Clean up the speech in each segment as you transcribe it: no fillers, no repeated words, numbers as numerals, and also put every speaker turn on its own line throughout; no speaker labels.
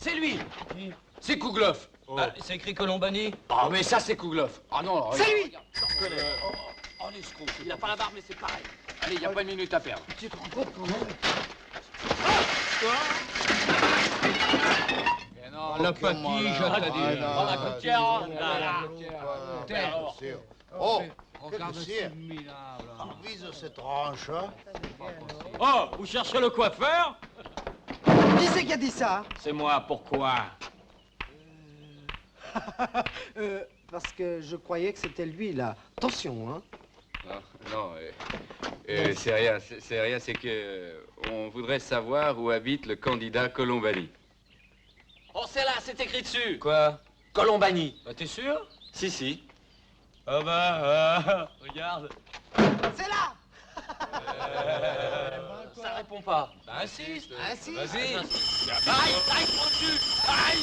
C'est lui. C'est Kouglov.
Oh. Ah, c'est écrit Colombani.
Ah, mais ça, c'est Kouglov. Ah non,
c'est lui.
Je reconnais. Oh, l'escroc. Il a pas la barbe, mais c'est pareil. Allez, il n'y a pas une minute à perdre.
Tu te rends compte quand même?
Non, la patige, t'as dit.
Oh, la coutière.
Oh, regarde celui-là. On vise cette tranche, hein?
Oh, vous cherchez le coiffeur?
Qui c'est qui a dit ça?
C'est moi, pourquoi?
Parce que je croyais que c'était lui, là. Attention, hein.
Non, c'est rien, c'est que on voudrait savoir où habite le candidat Colombani.
Oh, c'est là, c'est écrit dessus.
Quoi?
Colombani.
Bah, t'es sûr?
Si.
Ah bah, regarde.
C'est là.
Ça répond pas.
Bah, insiste.
Insiste.
Vas-y.
Aïe, prends dessus. Aïe.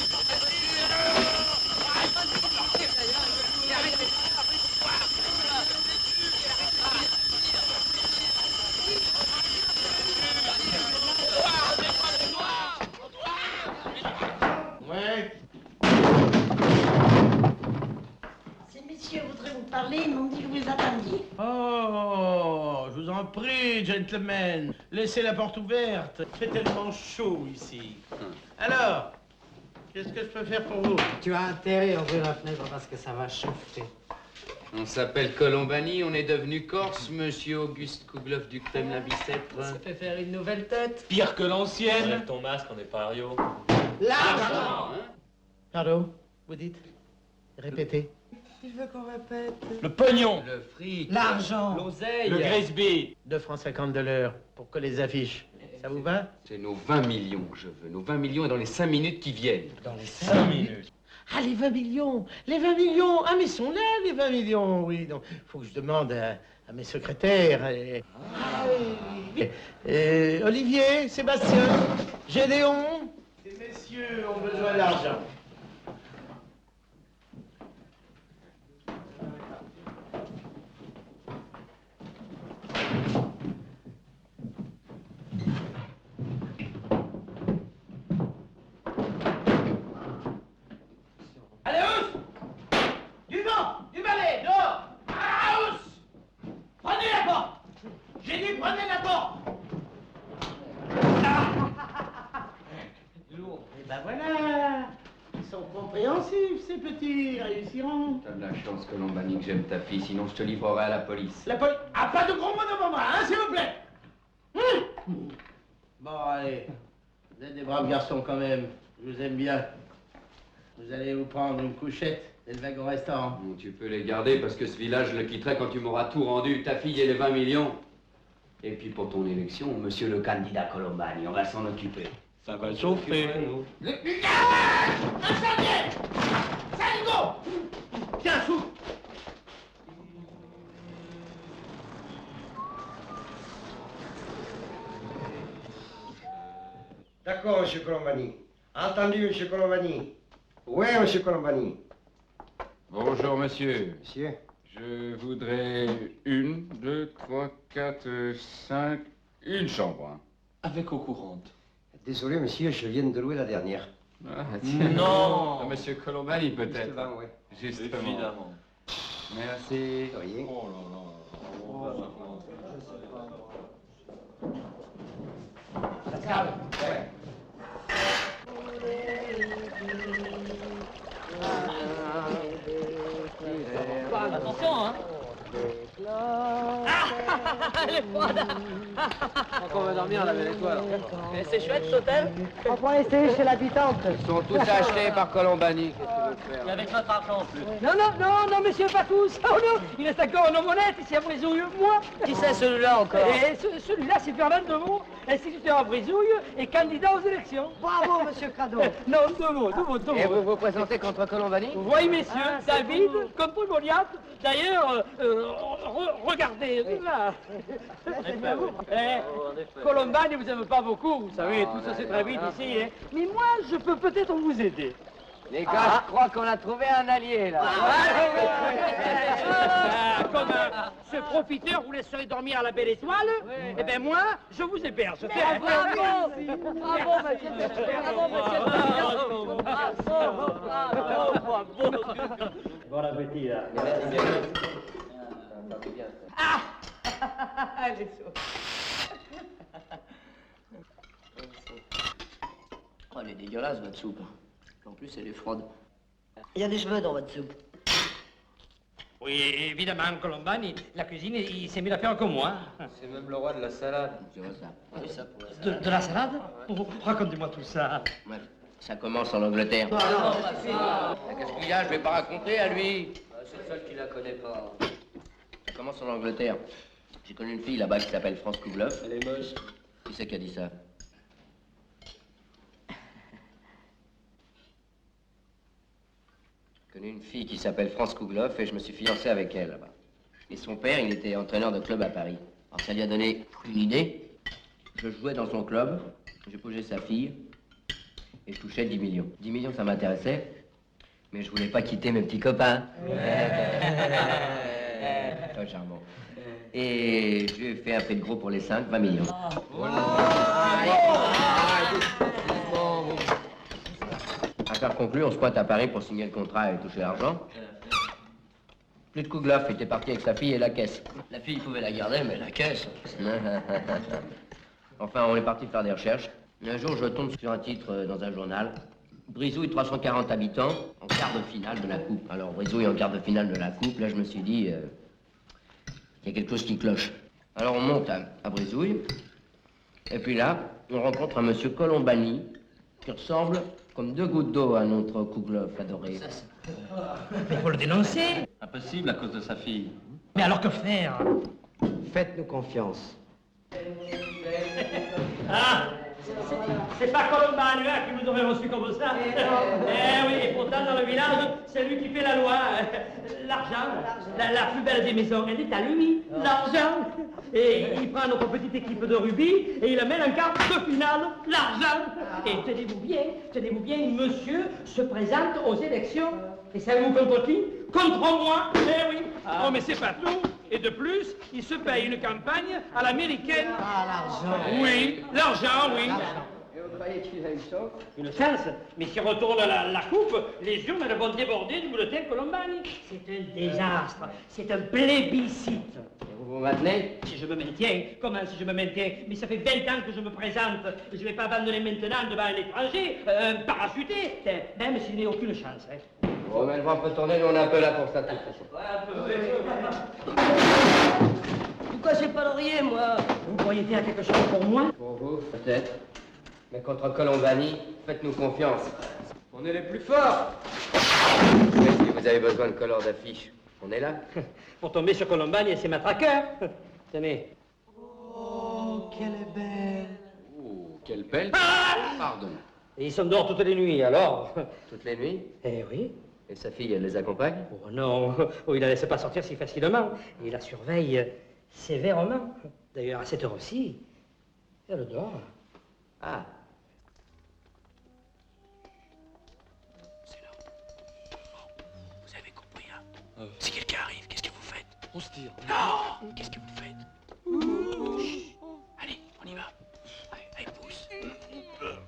Ouais.
Ces messieurs voudraient vous parler, ils m'ont dit que vous attendiez.
Oh, je vous en prie, gentlemen. Laissez la porte ouverte. Il fait tellement chaud ici. Alors, qu'est-ce que je peux faire pour vous?
Tu as intérêt à ouvrir la fenêtre parce que ça va chauffer.
On s'appelle Colombani, on est devenu corse, monsieur Auguste Kouglov du Kremlin-Bicêtre.
Ça fait faire une nouvelle tête.
Pire que l'ancienne.
Enlève ton masque, on n'est pas à Rio.
L'argent.
Pardon, vous dites? Répétez.
Il veut qu'on répète.
Le pognon.
Le fric.
L'argent.
L'oseille. Le Grisby.
2 francs 50 de l'heure pour que les affiches. Ça vous va?
C'est nos 20 millions que je veux, nos 20 millions dans les 5 minutes qui viennent.
Dans les 5 minutes.
Ah, les 20 millions! Les 20 millions! Ah, mais ils sont là, les 20 millions, oui. Donc, faut que je demande à mes secrétaires. Olivier, Sébastien, Gédéon. Ces messieurs ont besoin d'argent. Allez, hausse! Du vent! Du balai! Dehors! Ah, hausse! Prenez la porte! J'ai dit prenez la porte! Lourd. Et ben voilà! Ils sont compréhensifs, ces petits, ils réussiront.
T'as de la chance, Colombani, que j'aime ta fille, sinon je te livrerai à la police.
La police... Ah, pas de gros mots devant moi, hein, s'il vous plaît! Bon, allez. Vous êtes des braves garçons quand même. Je vous aime bien. Vous allez vous prendre une couchette et le wagon restaurant.
Bon, tu peux les garder parce que ce village, je le quitterai quand tu m'auras tout rendu, ta fille et les 20 millions. Et puis pour ton élection, monsieur le candidat Colombani, on va s'en occuper.
Ça va chauffer.
Incendiaire! Saligo! Tiens, souffle!
D'accord, monsieur Colombani. Entendu, monsieur Colombani. Oui, monsieur Colombani.
Bonjour, monsieur.
Monsieur?
Je voudrais 1, 2, 3, 4, 5, une chambre. Hein.
Avec eau courante.
Désolé, monsieur, je viens de louer la dernière.
Ah, tiens.
Non.
Ah, monsieur Colombani, peut-être.
Justement, ouais.
Justement.
Évidemment.
Merci.
De rien.
Oh là là.
Pascal.
Ouais.
Attention, hein. Elle est froide.
On va dormir à la belle étoile.
Mais c'est chouette cet hôtel.
On va essayer chez l'habitante.
Ils sont tous achetés par Colombani. Qu'est-ce que tu veux faire?
Et avec notre argent en plus.
Non, monsieur, pas tous. Oh non, il reste encore nos monnettes ici à Brézouille. Moi.
Qui c'est celui-là encore?
Et celui-là, c'est Fernand Demont, instituteur à Brézouille et candidat aux élections. Bravo, monsieur Crado. Non, deux mots.
Et vous vous présentez contre Colombani?
Vous voyez, messieurs, David contre Goliath. D'ailleurs, regardez, là. Colombani ne vous aime pas beaucoup, vous savez, tout ça c'est très vite ici. Hein. Mais moi, je peux peut-être vous aider.
Les gars, je crois qu'on a trouvé un allié, là.
Comme ce profiteurs, vous laisserez dormir à la belle étoile. Eh bien, moi, je vous héberge.
Bravo, bravo, monsieur le président. Bravo.
Bon appétit, là.
Allez, saute.
Oh, elle est dégueulasse, votre soupe. En plus, elle est froide.
Il y a des cheveux dans votre soupe.
Oui, évidemment, Colombani, la cuisine, il s'est mis à faire comme moi.
C'est même le roi de la salade.
Tu vois ça? Oui, ça pour la
De la salade? Oh, racontez-moi tout ça.
Ouais, ça commence en Angleterre. Qu'est-ce qu'il y a? Je vais pas raconter à lui.
C'est le seul qui la connaît pas.
Ça commence en Angleterre. J'ai connu une fille là-bas qui s'appelle France Kougloff.
Elle est moche.
Qui c'est qui a dit ça? J'ai connu une fille qui s'appelle France Kougloff et je me suis fiancé avec elle là-bas. Et son père, il était entraîneur de club à Paris. Alors ça lui a donné une idée. Je jouais dans son club, j'épousais sa fille et je touchais 10 millions. 10 millions, ça m'intéressait, mais je voulais pas quitter mes petits copains. Toi, charmant. Et je lui ai fait un prix de gros pour les 5, 20 millions. Affaire conclue, on se pointe à Paris pour signer le contrat et toucher l'argent. Plus de Kougloff, il était parti avec sa fille et la caisse. La fille pouvait la garder, mais la caisse... Enfin, on est parti faire des recherches. Et un jour, je tombe sur un titre dans un journal. Brisouille, 340 habitants, en quart de finale de la coupe. Alors, Brisouille en quart de finale de la coupe, là, je me suis dit... il y a quelque chose qui cloche. Alors, on monte à Brisouille. Et puis là, on rencontre un monsieur Colombani qui ressemble comme 2 gouttes d'eau à notre Kougloff adoré.
Mais faut le dénoncer.
Impossible à cause de sa fille.
Mais alors que faire?
Faites-nous confiance.
Ah, c'est pas Colombani qui vous aurait reçu comme ça. Eh oui, et pourtant dans le village, c'est lui qui fait la loi. L'argent, la plus belle des maisons, elle est à lui. L'argent. Et il prend notre petite équipe de rugby et il amène un quart de finale. L'argent. Et tenez-vous bien, monsieur se présente aux élections. Et savez-vous contre qui? Contre moi. Eh oui. Oh, mais c'est pas tout. Et de plus, il se paye une campagne à l'américaine.
Ah, l'argent.
Oui, l'argent, oui.
Et vous croyez qu'il a une chance?
Une chance. Mais s'il retourne la coupe, les urnes elles vont déborder du bulletin Colombani. C'est un désastre. C'est un plébiscite.
Et vous vous maintenez?
Si je me maintiens, comment si je me maintiens? Mais ça fait 20 ans que je me présente. Je ne vais pas abandonner maintenant devant un étranger, parachuté, même s'il n'y a aucune chance. Hein.
Bon, mais le vent peut tourner, nous on est un peu là pour ça, de toute façon.
Pourquoi j'ai pas laurier, moi?
Vous croyez qu'il y a quelque chose pour moi?
Pour vous, peut-être. Mais contre Colombani, faites-nous confiance. On est les plus forts. Mais si vous avez besoin de couleurs d'affiche, on est là.
Pour tomber sur Colombani, c'est matraqueur. Tenez.
Oh, qu'elle est belle.
Oh, quelle belle. Pardon.
Et ils sont dehors toutes les nuits, alors?
Toutes les nuits.
Eh oui.
Et sa fille, elle les accompagne?
Oh non, oh, il la laisse pas sortir si facilement. Et il la surveille sévèrement. D'ailleurs, à cette heure-ci, elle dort.
Ah.
C'est là. Vous avez compris, hein? Si quelqu'un arrive, qu'est-ce que vous faites?
On se tire.
Non! Qu'est-ce que vous faites? Chut. Allez, on y va. Allez, pousse.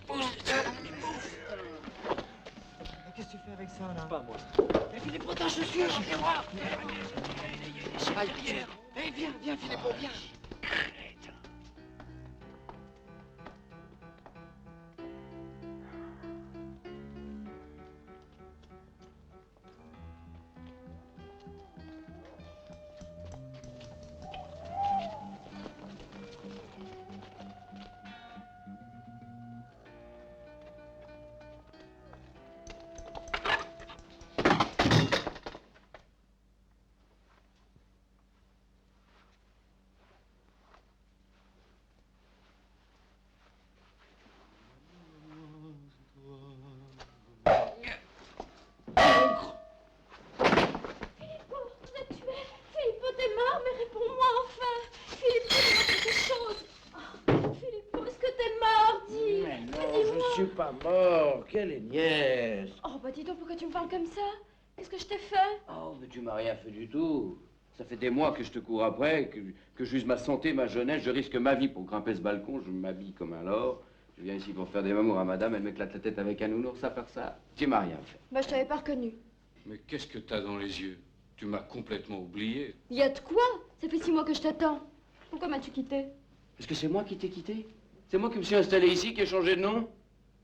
Pousse, mais pousse.
Qu'est-ce que tu fais avec ça, là?
Pas moi.
Mais Philippe, prends ta chaussure, fais-moi. Il y a des chiens derrière.
Eh, viens, Philippe, viens.
Je suis pas mort, quelle est nièce.
Oh, bah dis donc, pourquoi tu me parles comme ça? Qu'est-ce que je t'ai fait?
Oh, mais tu m'as rien fait du tout.
Ça fait des mois que je te cours après, que j'use ma santé, ma jeunesse, je risque ma vie pour grimper ce balcon, je m'habille comme un lord. Je viens ici pour faire des mamours à madame, elle m'éclate la tête avec un nounours, à part ça, tu m'as rien fait.
Bah, je t'avais pas reconnu.
Mais qu'est-ce que t'as dans les yeux? Tu m'as complètement oublié.
Y a de quoi? Ça fait 6 mois que je t'attends. Pourquoi m'as-tu quitté?
Est-ce que c'est moi qui t'ai quitté? C'est moi qui me suis installé ici, qui ai changé de nom?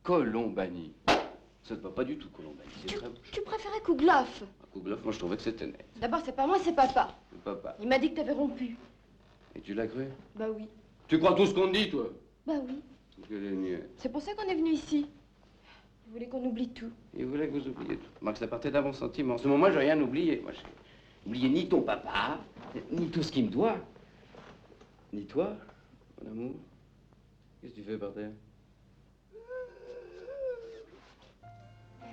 Colombani. Ça te va pas du tout, Colombani, c'est très moche.
Tu préférais Kouglof.
Kouglof, moi je trouvais que c'était net.
D'abord, c'est pas moi, c'est papa.
Le papa.
Il m'a dit que t'avais rompu.
Et tu l'as cru?
Bah oui.
Tu crois tout ce qu'on te dit, toi?
Bah oui.
Que les niais.
C'est pour ça qu'on est venu ici. Il voulait qu'on oublie tout.
Il voulait que vous oubliez tout. Marc, ça partait d'un bon sentiment. En ce moment, j'ai rien oublié. Moi, j'ai oublié ni ton papa, ni tout ce qu'il me doit. Ni toi, mon amour. Qu'est-ce que tu fais par terre?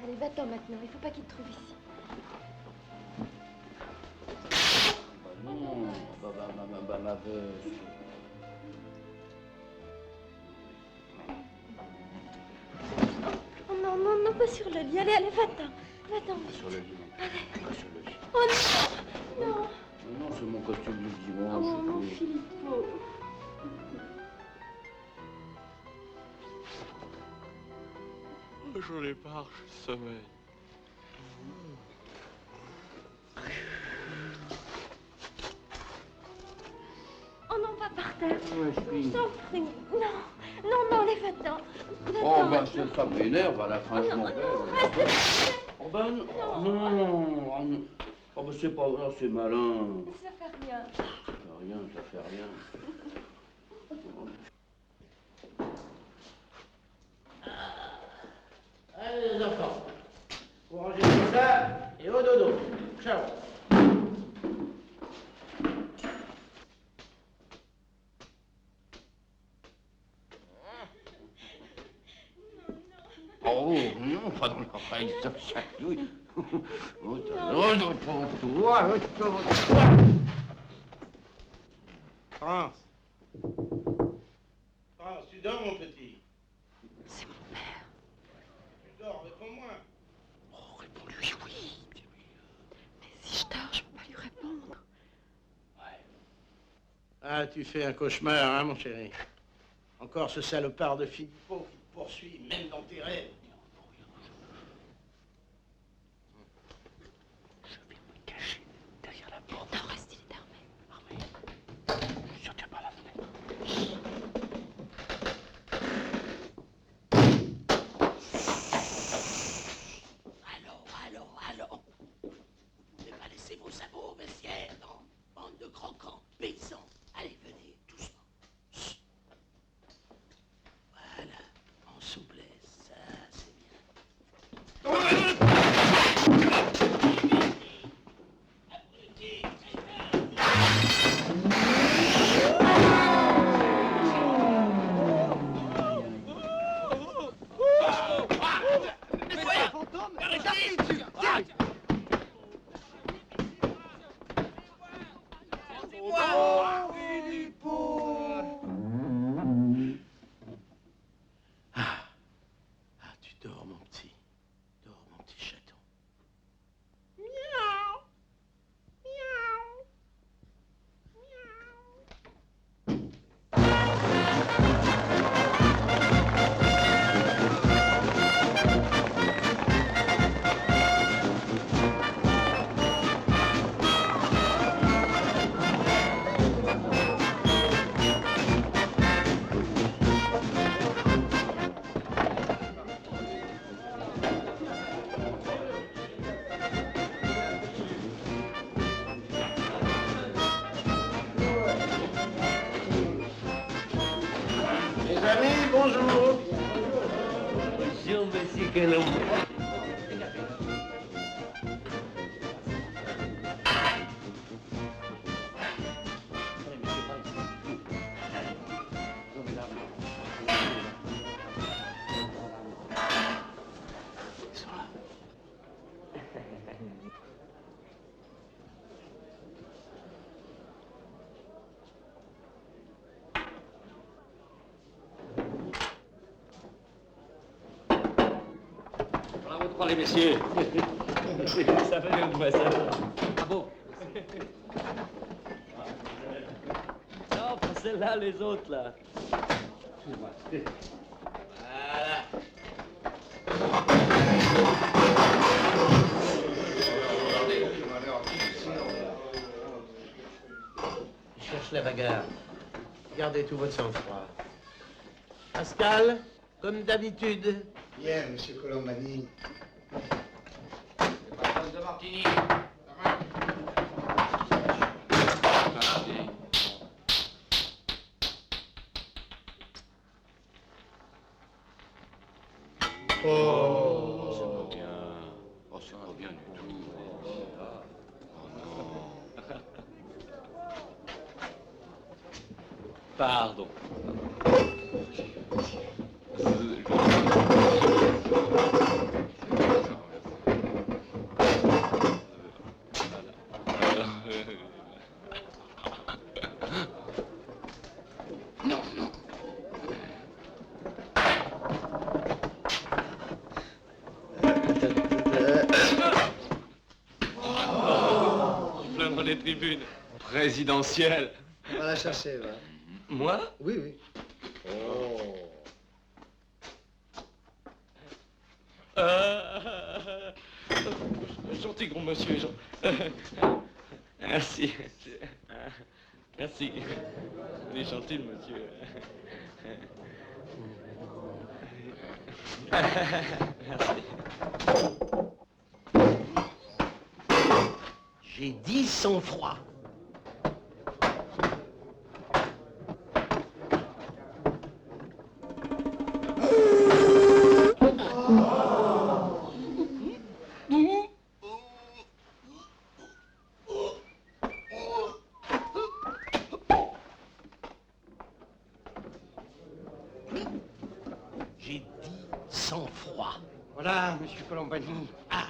Allez, va-t'en maintenant. Il faut pas qu'il te trouve ici.
Bah non, ma veuve.
Oh non, non, non, pas sur le lit. Allez, allez, va-t'en. Va-t'en.
Sur le lit, non. Pas sur le lit.
Oh non. Non.
Non, c'est mon costume du dimanche.
Oh, mon Philippot.
J'en ai marre, je sommeille.
Oh non, pas par terre.
Ouais,
Je t'en prie. Non, non, non, allez, va-t'en.
Oh, bah, ça m'énerve à la fin de mon père.
Reste.
Oh, bah, non. Oh, non. Oh, bah, c'est pas grave, c'est malin.
Ça fait rien.
Ça fait rien, ça fait rien.
Allez, les enfants. Vous rangez tout ça et au dodo. Ciao.
Oh, non, pas dans l'oreille, ça chatouille.
France. France, tu dors, mon petit?
C'est mon père.
Tu dors, réponds-moi.
Oh, réponds-lui oui.
Mais si je dors, je peux pas lui répondre.
Ah, tu fais un cauchemar, hein, mon chéri? Encore ce salopard de Philippot qui te poursuit, même dans tes rêves.
Je vais me cacher derrière la porte.
Non, reste, il est armé.
Armé. Je surtiens par la fenêtre.
Allons. Vous ne pouvez pas laisser vos sabots au vestiaire, non? Bande de croquants, paysans. Allez, venez, doucement. Chut. Voilà, en souplesse, ça, c'est bien.
Ah, tu dors, mon petit. Dors, mon petit chaton. Mes amis, bonjour.
Bonjour, monsieur Colombo.
Bravo, les messieurs. Ça fait bien de moi, ça. Bravo.
Non, pas celle-là, les autres, là.
Voilà.
Je cherche les regards. Gardez tout votre sang-froid. Pascal, comme d'habitude.
Bien, monsieur Colombani.
De Martini.
Oh,
c'est pas bien. Oh, c'est pas bien du tout. Oh non. Pardon. Non, non. Plein dans les tribunes présidentielles.
On va la chercher, va.
Moi?
Oui, oui. Oh.
Gentil gros monsieur. Merci. Merci. Il est gentil, le monsieur. Merci.
J'ai dit sang-froid. J'ai dit sang-froid.
Voilà, monsieur Colombani.
Ah.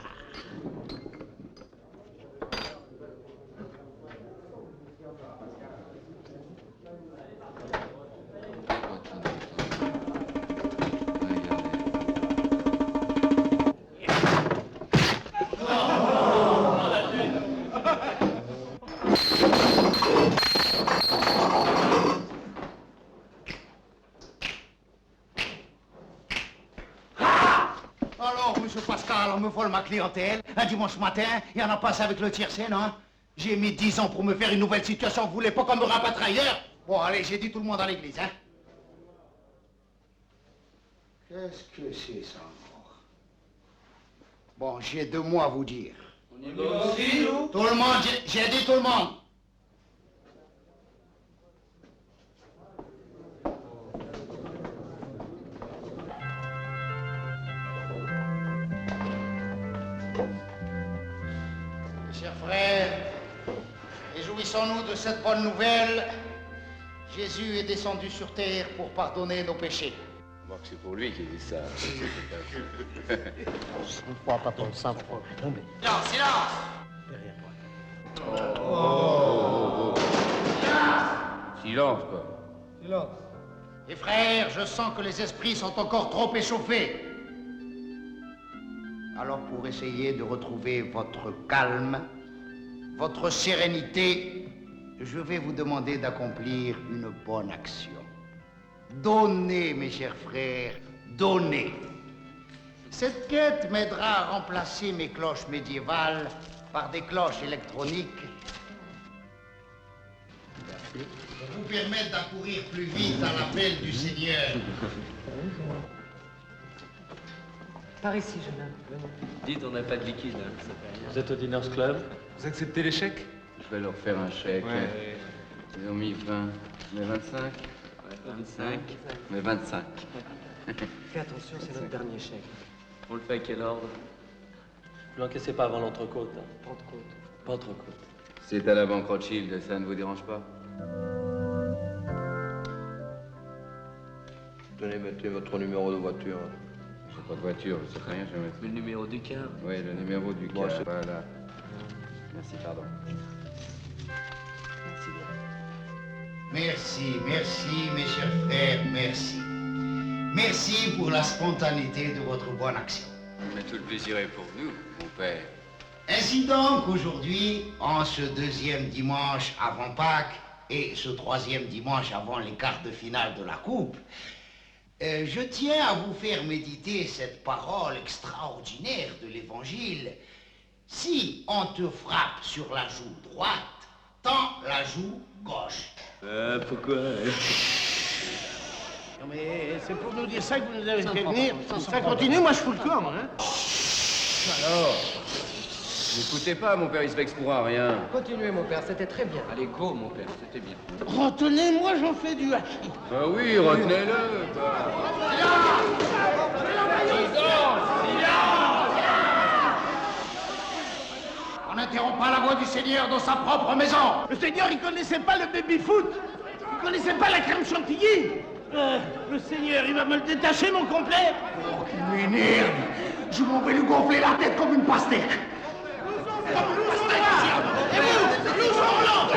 Alors, monsieur Pascal, on me vole ma clientèle. Un dimanche matin, il y en a pas ça avec le tiercé, non? J'ai mis 10 ans pour me faire une nouvelle situation. Vous voulez pas qu'on me rabattre ailleurs? Bon, allez, j'ai dit tout le monde à l'église, hein? Qu'est-ce que c'est, ça, encore? Bon, j'ai 2 mots à vous dire.
On y va aussi, nous?
Tout le monde, j'ai dit tout le monde. Chers frères, réjouissons-nous de cette bonne nouvelle. Jésus est descendu sur terre pour pardonner nos péchés.
Bon, c'est pour lui qui dit ça.
Sang-froid, patron, sang-froid.
Non, silence!
Silence, quoi.
Silence.
Et frères, je sens que les esprits sont encore trop échauffés. Alors pour essayer de retrouver votre calme, votre sérénité, je vais vous demander d'accomplir une bonne action. Donnez, mes chers frères, donnez. Cette quête m'aidera à remplacer mes cloches médiévales par des cloches électroniques. Pour vous permettre d'accourir plus vite à l'appel du Seigneur.
Par ici, jeune homme.
Dites, on n'a pas de liquide. Hein.
Vous êtes au Diners Club? Vous acceptez les chèques?
Je vais leur faire un chèque.
Ouais.
Ils ont mis 20. Mais 25? 25. Mais 25.
Fais attention, c'est notre dernier chèque.
On le fait à quel ordre?
Ne l'encaissez pas avant l'entrecôte. Hein.
Pentecôte.
Pentecôte.
C'est à la banque Rothschild, ça ne vous dérange pas?
Tenez, mettez votre numéro de voiture.
J'ai pas de voiture, je sais rien, je vais mettre.
Le numéro du car?
Oui, le numéro du
Bon,
car.
c'est-
Voilà. Merci, pardon. Merci bien.
Merci, merci, mes chers frères, merci. Merci pour la spontanéité de votre bonne action.
Mais tout le plaisir est pour nous, mon père.
Ainsi donc, aujourd'hui, en ce deuxième dimanche avant Pâques et ce troisième dimanche avant les quarts de finale de la Coupe, je tiens à vous faire méditer cette parole extraordinaire de l'Évangile. Si on te frappe sur la joue droite, tends la joue gauche.
Pourquoi
Non mais c'est pour nous dire ça que vous nous avez fait venir. Ça continue, moi je fous le camp, moi. Hein.
Alors, n'écoutez pas, mon père, il se vexe pour rien.
Continuez, mon père, c'était très bien.
Allez, go, mon père, c'était bien.
Retenez-moi, j'en fais du hachis.
Ah oui, retenez-le, quoi.
On n'interrompt pas la voix du Seigneur dans sa propre maison.
Le Seigneur, il connaissait pas le baby-foot. Il connaissait pas la crème chantilly. Le Seigneur, il va me le détacher, mon complet.
Oh, qu'il m'énerve. Je m'en vais lui gonfler la tête comme une pastèque.
Et vous, nous Roland.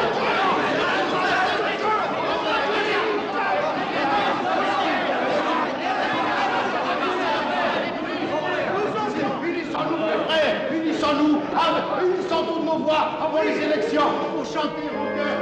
Unissons-nous, mes frères, unissons-nous, unissons toutes nos voix avant les élections pour chanter au cœur.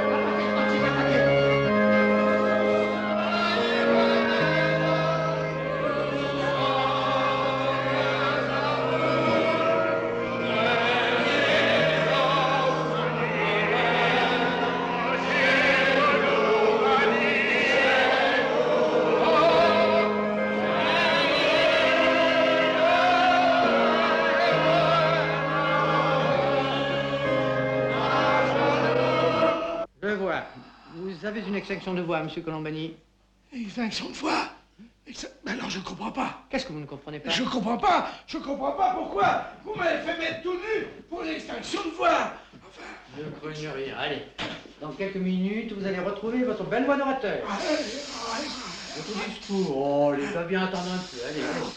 Je vois. Vous avez une extinction de voix, monsieur Colombani.
Extinction de voix. Alors je comprends pas.
Qu'est-ce que vous ne comprenez pas?
Je comprends pas pourquoi vous m'avez fait mettre tout nu pour l'extinction de voix. Enfin...
Je ne craigne rien. Allez, dans quelques minutes, vous allez retrouver votre belle voix d'orateur. Votre discours. Oh, il va bien attendre un peu. Allez, allez.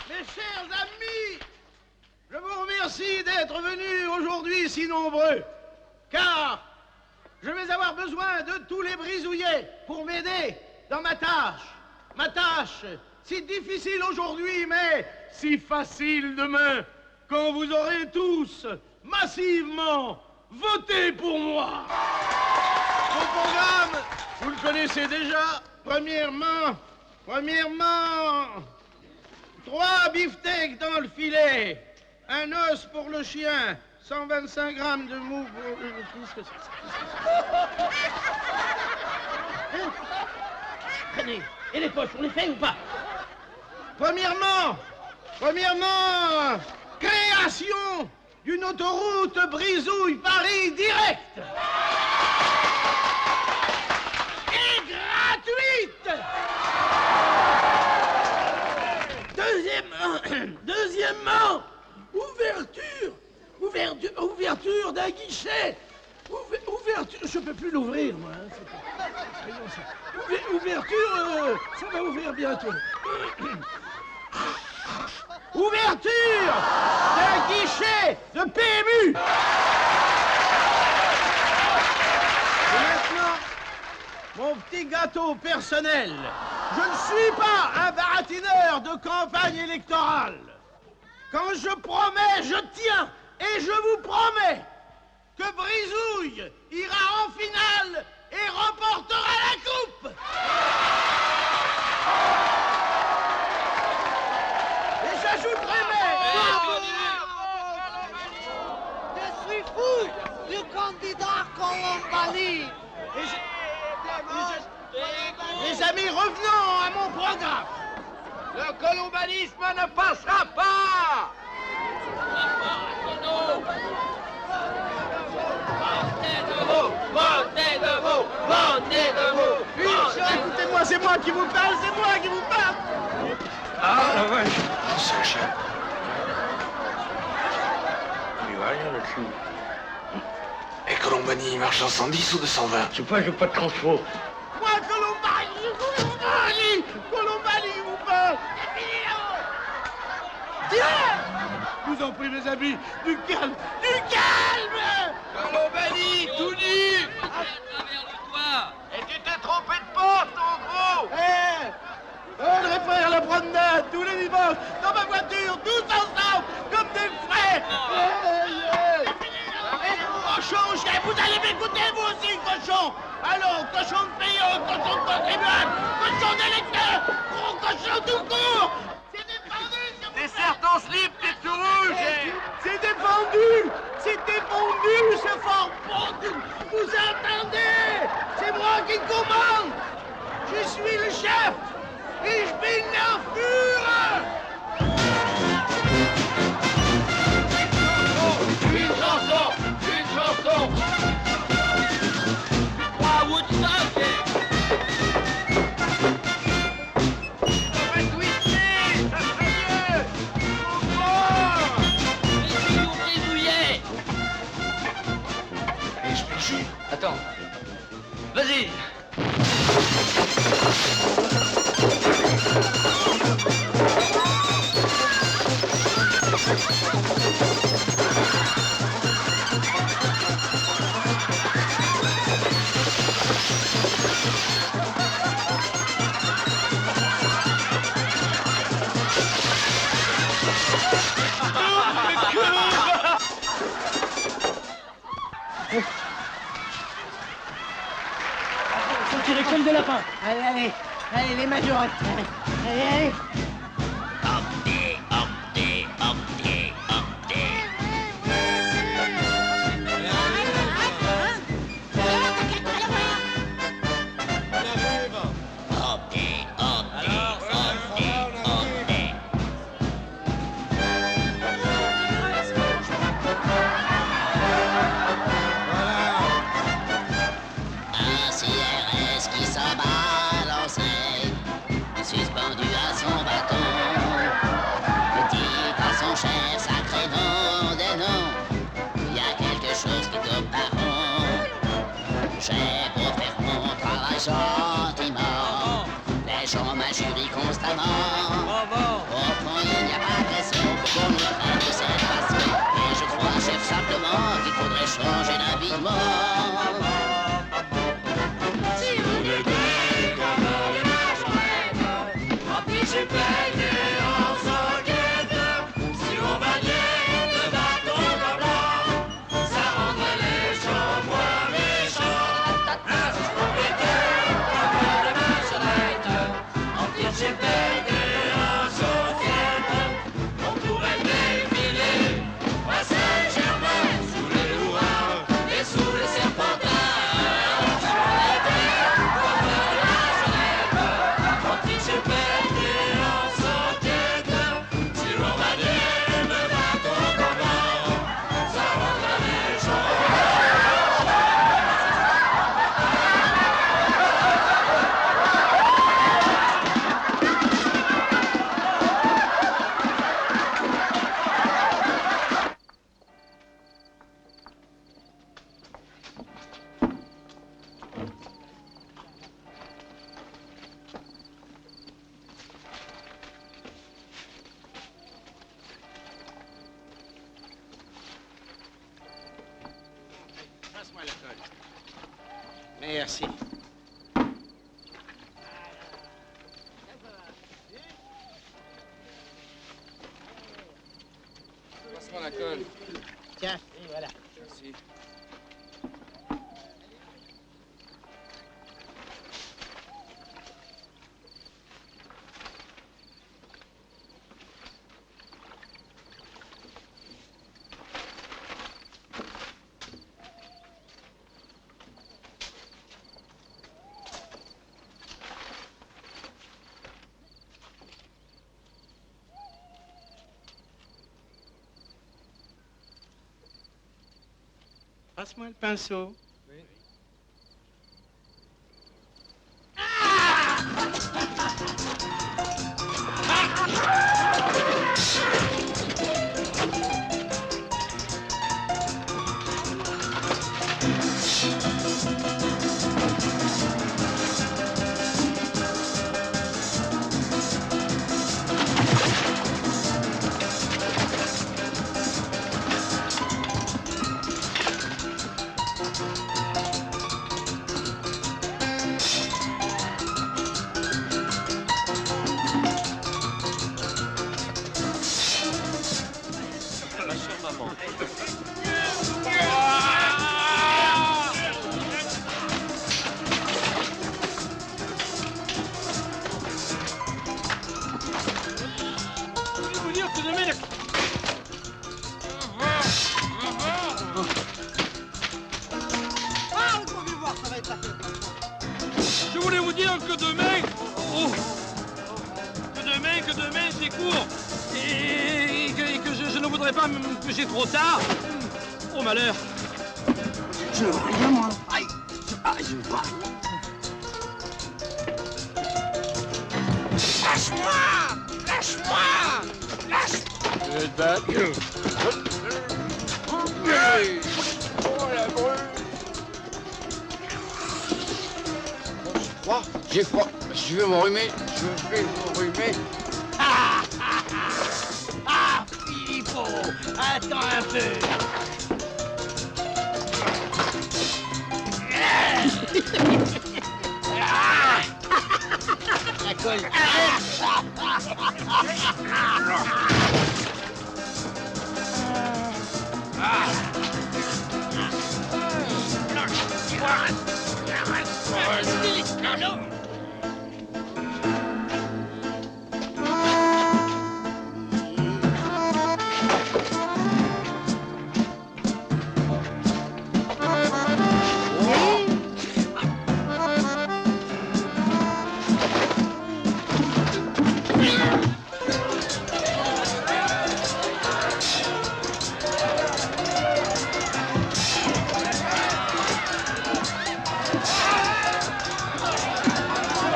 Mes chers amis, je vous remercie d'être venus aujourd'hui si nombreux, car je vais avoir besoin de tous les brisouillets pour m'aider dans ma tâche. Ma tâche, si difficile aujourd'hui, mais si facile demain, quand vous aurez tous massivement voté pour moi. Mon programme, vous le connaissez déjà. Premièrement, 3 beefsteaks dans le filet, un os pour le chien, 125 grammes de mou pour le fils. Tenez, et les poches, on les fait ou pas? Premièrement, création d'une autoroute Brisouille-Paris direct. Et gratuite. Deuxièmement, ouverture d'un guichet Ouverture, je peux plus l'ouvrir, moi. Hein, ouverture, ça va ouvrir bientôt. Ouverture d'un guichet de PMU. Et maintenant, mon petit gâteau personnel. Je ne suis pas un baratineur de campagne électorale. Quand je promets, je tiens. Et je vous promets que Brisouille ira en finale et remportera la coupe. Et j'ajouterai même...
Je suis fou du candidat Colombani.
Les amis, revenons à mon programme.
Le colombanisme ne passera pas.
Votez debout! Votez debout!
Écoutez-moi, c'est moi qui vous parle, c'est moi qui vous parle.
Ah, la vache. C'est un chien. Il va rien là-dessus. Et Colombani, il marche en 110 ou 220?
Je sais pas, j'ai pas de transport.
Moi, Colombani vous parle. Tiens! Je vous en prie, mes amis, du calme, du calme!
Colombani, tout nu.
Et tu t'es trompé de porte, en gros! On devrait faire la promenade tous les dimanches, dans ma voiture, tous ensemble, comme des frères! Et cochon, vous allez m'écouter, vous aussi, cochon! Allons, cochon de payant, cochon de contribuable, cochon d'électeur, gros cochon tout court! C'est défendu!
T'es certes en slip, t'es tout rouge.
C'est défendu! C'est défendu, ce fort bon! Vous entendez? C'est moi qui commande! Je suis le chef! Ich bin der Führer!
Une chanson.
À Woodstock!
Attends. Vas-y.
Faut tirer comme des lapins.
Allez, les majorettes. Allez.
Suspendu à son bâton, dit à son cher sacré nom des noms, il y a quelque chose qui doit pas rond. J'ai beau faire mon travail gentiment, les gens m'injurient constamment. Au fond, il n'y a pas de raison pour nous traiter de cette façon, et je crois, chef, simplement qu'il faudrait changer d'habillement. Si vous voulez j'ai baigné en sanguette, si on bagnait le bateau blanc, ça rendrait les gens moins méchants. Si je promettais de ma charrette, en dire j'ai baigné
Merci.
Passe-moi la colle.
Tiens, et voilà.
Merci.
Passe-moi le pinceau.
Ma chère maman.
Je voulais vous dire que demain...
Ah, vous pouvez voir, ça va être la fête.
Je voulais vous dire que demain... Oh, que demain c'est court. Et que je ne voudrais pas me coucher trop tard. Oh malheur.
Je vois rien, moi. Aïe. Ah, je vois.
Lâche-moi! Lâche-moi! Lâche!
Je vais te battre.
Oh la brûle!
J'ai froid. Je vais m'enrhumer. Je vais m'enrhumer.
Ah, Philippot, attends un peu. La colle.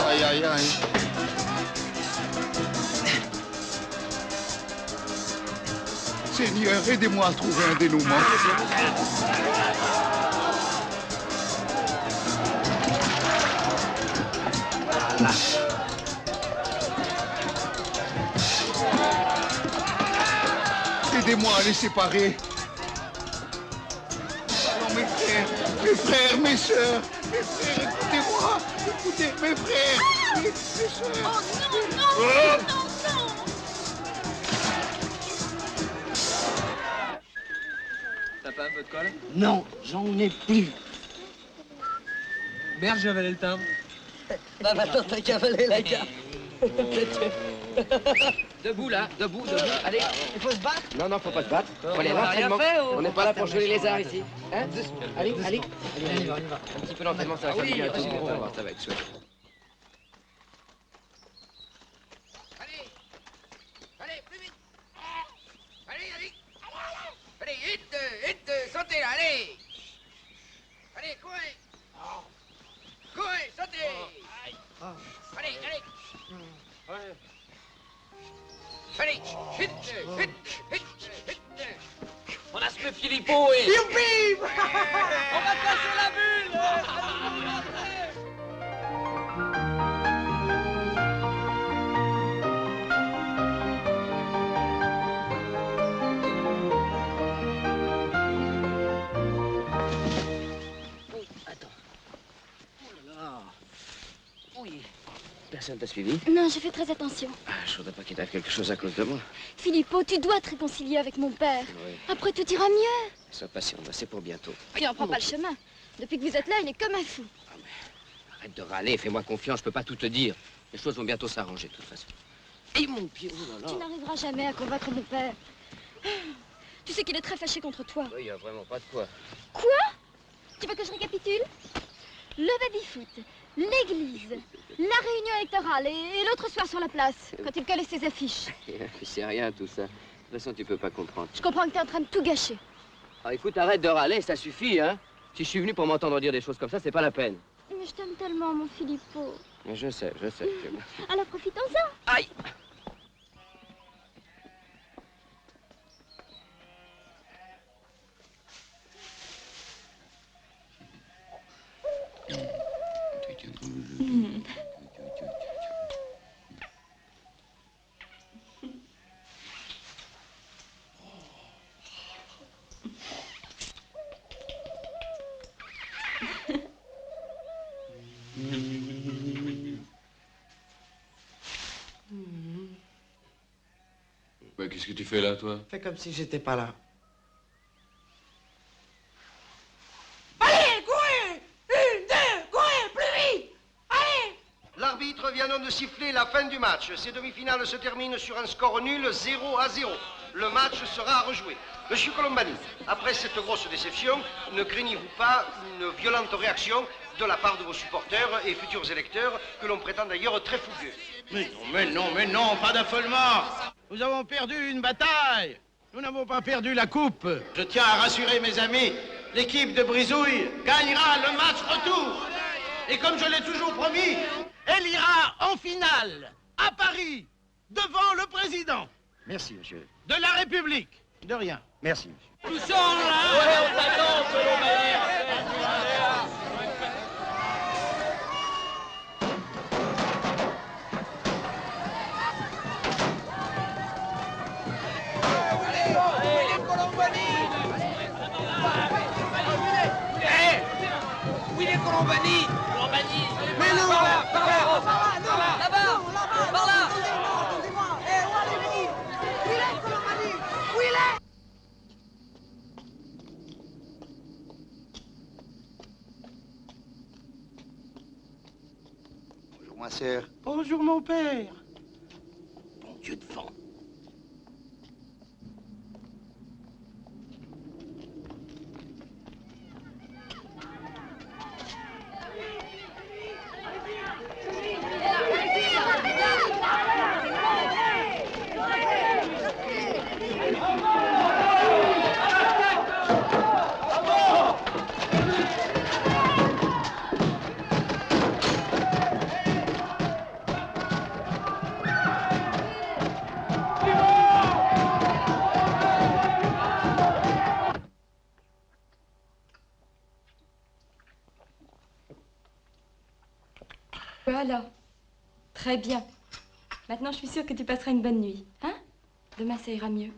Aïe, aïe, aïe.
Seigneur, aidez-moi à trouver un dénouement. Aidez-moi à les séparer. Non, mes frères, mes sœurs, écoutez-moi, écoutez, mes frères, mes sœurs.
T'as pas un peu de colle?
Non, j'en ai plus.
Merde, j'ai avalé le timbre.
Bah maintenant t'as cavalé la gare.
Debout là, debout, allez.
Il faut se battre.
Non, non, faut pas se battre. Faut aller
On a rien
l'entraînement.
fait,
On n'est pas là pour jouer les lézards ici. Hein? Allez,
Doucement.
allez.
On y va.
Un petit peu d'entraînement, ça va faire du bien à tout le monde. On va voir, ça va être chouette.
Allez, plus vite! Allez, allez! Allez, vite, sautez là, allez! Allez, courez! Courez, sautez! Allez, allez! Allez, vite, vite, vite, vite!
On a ce Philippot et...
Youpi! On va casser la bulle.
Personne t'a suivi?
Non, j'ai fait très attention.
Ah, je voudrais pas qu'il t'arrive quelque chose à cause de moi.
Filippo, tu dois te réconcilier avec mon père.
Oui.
Après, tout ira mieux.
Sois patient, c'est pour bientôt.
Il n'en prend pas le chemin. Depuis que vous êtes là, il est comme un fou.
Arrête de râler, fais-moi confiance, je peux pas tout te dire. Les choses vont bientôt s'arranger, de toute façon. Et mon pied, oh là
Tu
là.
n'arriveras jamais à convaincre mon père. Tu sais qu'il est très fâché contre toi.
Oui, il y a vraiment pas de quoi.
Quoi? Tu veux que je récapitule? Le baby-foot, l'église, la réunion électorale et l'autre soir sur la place, quand il collait ses affiches.
C'est rien, tout ça. De toute façon, tu peux pas comprendre.
Je comprends que t'es en train de tout gâcher.
Ah, écoute, arrête de râler, ça suffit, hein. Si je suis venu pour m'entendre dire des choses comme ça, c'est pas la peine.
Mais je t'aime tellement, mon Filippo.
Mais je sais.
Alors profitons-en.
Aïe!
Bah, qu'est-ce que tu fais là, toi?
Fais comme si j'étais pas là.
Allez, courez! Une, deux, courez, plus vite! Allez!
L'arbitre vient donc de siffler la fin du match. Ces demi-finales se terminent sur un score nul, 0-0. Le match sera rejoué. Monsieur Colombani, après cette grosse déception, ne craignez-vous pas une violente réaction de la part de vos supporters et futurs électeurs, que l'on prétend d'ailleurs très fougueux?
Mais non, pas d'affolement. Nous avons perdu une bataille. Nous n'avons pas perdu la coupe. Je tiens à rassurer mes amis, l'équipe de Brisouille gagnera le match retour. Et comme je l'ai toujours promis, elle ira en finale, à Paris, devant le président.
Merci, monsieur.
De la République. De rien.
Merci, monsieur.
Tous en là. Ouais, on t'attend, Colombani.
Où il est Colombani?
Mais non!
Par là, non, là-bas, par là.
Attendez-moi! Eh, où allez-vous? Où il est, Colombani? Où il est?
Bonjour, ma sœur.
Bonjour, mon père.
Bon Dieu de vent.
Voilà. Très bien. Maintenant, je suis sûre que tu passeras une bonne nuit. Hein? Demain, ça ira mieux.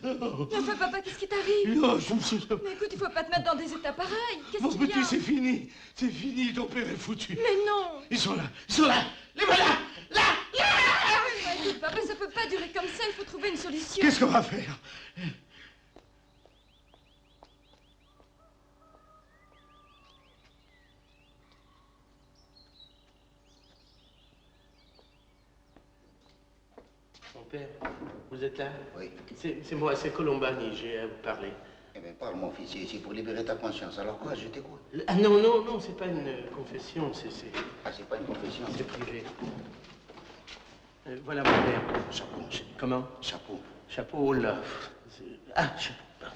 Mais enfin, papa, qu'est-ce qui t'arrive?
Non, je me suis...
Mais écoute, il faut pas te mettre dans des états pareils. Qu'est-ce
Mon
qu'il y a?
petit, c'est fini. C'est fini, ton père est foutu.
Mais non.
Ils sont là, ils sont là. Les voilà. Là.
Écoute, papa, ça peut pas durer comme ça, il faut trouver une solution.
Qu'est-ce qu'on va faire?
Mon père, vous êtes là?
Oui.
C'est moi, c'est Colombani, j'ai à vous parler.
Eh bien, parle, mon fils, c'est ici pour libérer ta conscience. Alors quoi, je t'écoute.
Ah non, non, non, c'est pas une confession, c'est...
Ah, c'est pas une confession?
C'est privé. Voilà mon père.
Chapeau.
Comment?
Chapeau.
Chapeau, oh là. Ah, chapeau, pardon.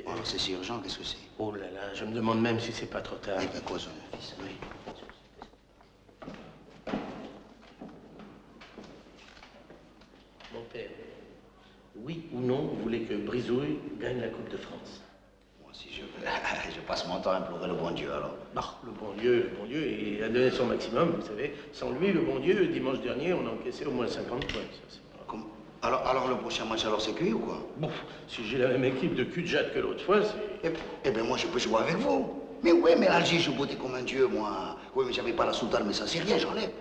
Oh, c'est si urgent, qu'est-ce que c'est?
Oh là là, je me demande même si c'est pas trop tard.
Eh bien, quoi, son fils?
Oui. Mon père, oui ou non, vous voulez que Brisouille gagne la Coupe de France?
Moi, si je veux, je passe mon temps à implorer le bon Dieu, alors.
Non, le bon Dieu, il a donné son maximum, vous savez. Sans lui, le bon Dieu, dimanche dernier, on a encaissé au moins 50 points. Ça,
alors, le prochain match, alors, c'est cuit ou quoi?
Bon, si j'ai la même équipe de cul-de-jatte que l'autre fois, c'est...
Eh bien, moi, je peux jouer avec vous. Mais oui, mais l'Alger joue beauté comme un dieu, moi. Oui, mais j'avais pas la soutane, mais ça, c'est rien, j'enlève.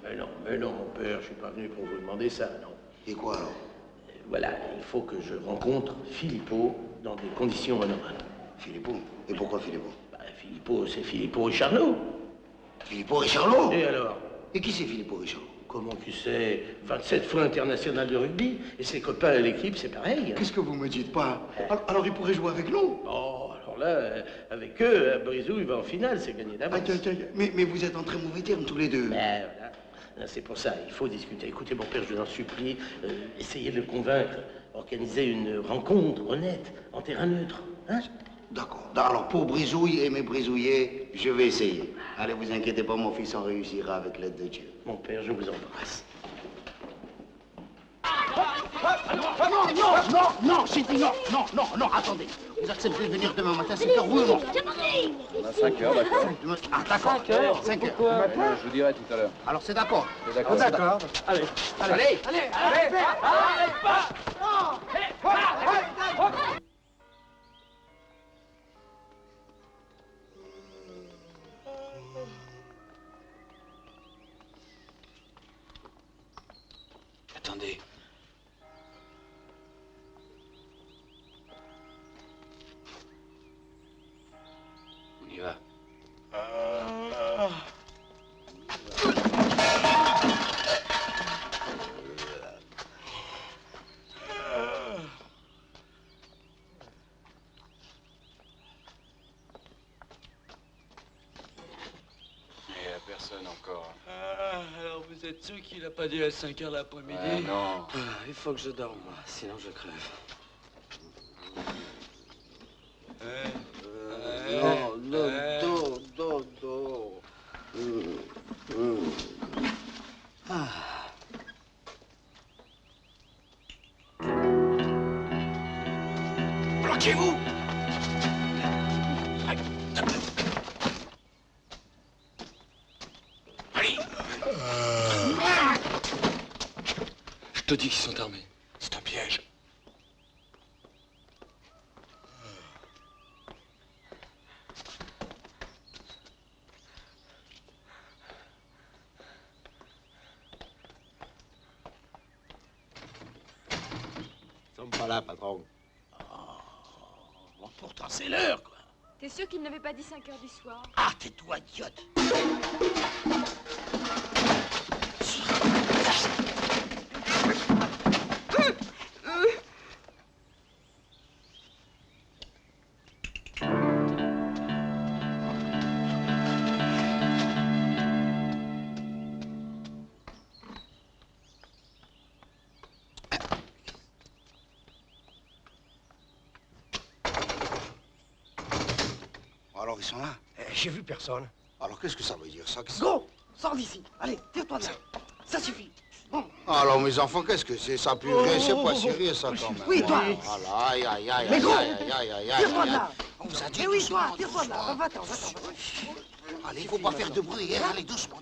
Mais non, mon père, je suis pas venu pour vous demander ça, non.
Et quoi, alors?
Voilà, il faut que je rencontre Philippot dans des conditions honorables.
Philippot? Et pourquoi Philippot?
Philippot, c'est Philippot Richarlot.
Philippot Richarlot?
Et alors?
Et qui c'est Philippot Richarlot?
Comment tu sais? 27 fois international de rugby. Et ses copains à l'équipe, c'est pareil.
Qu'est-ce que vous me dites pas? Alors il pourrait jouer avec nous?
Oh, alors là, avec eux, Brisou, il va en finale, c'est gagné d'avance.
Mais vous êtes en très mauvais termes tous les deux.
Ben voilà. C'est pour ça, il faut discuter. Écoutez, mon père, je vous en supplie, essayez de le convaincre. Organisez une rencontre honnête, en terrain neutre. Hein?
D'accord. Alors, pour Brisouille et mes brisouillés, je vais essayer. Allez, vous inquiétez pas, mon fils, on réussira avec l'aide de Dieu.
Mon père, je vous embrasse.
Non, j'ai dit non, attendez. Vous acceptez de venir demain matin à 5h, oui ou non?
On a 5 heures, d'accord.
Ah, d'accord.
5 heures?
5 heures.
Pourquoi? Je vous dirai tout à l'heure.
Alors, c'est d'accord.
C'est d'accord.
D'accord.
Allez.
Allez.
Attendez. On y va.
Il n'y a personne encore.
Alors vous êtes sûr qu'il a pas dit à 5 h l'après-midi?
Non.
Il faut que je dorme, moi, sinon je crève.
Non.
Bloquez-vous! Allez!
Je te dis qu'ils sont armés.
C'est un piège.
Ils sont pas là, patron.
Oh, pourtant, c'est l'heure, quoi.
T'es sûr qu'il n'avait pas dit 5 h du soir?
Ah, tais-toi, idiote.
Alors, ils sont là?
J'ai vu personne.
Alors, qu'est-ce que ça veut dire, ça?
Go! Sors d'ici. Allez, tire-toi de là. Ça suffit. Bon.
Alors, mes enfants, qu'est-ce que c'est? Ça pue rien, c'est pas sérieux, ça, quand même.
Oui, toi.
Voilà, aïe, aïe, aïe,
Mais
aïe,
go!
aïe, aïe, aïe, aïe.
Tire-toi de là.
On vous a dit
Mais oui,
doucement,
toi, tire-toi de là.
doucement.
Va-t'en.
Allez, il faut pas faire de bruit, hein. Allez, doucement.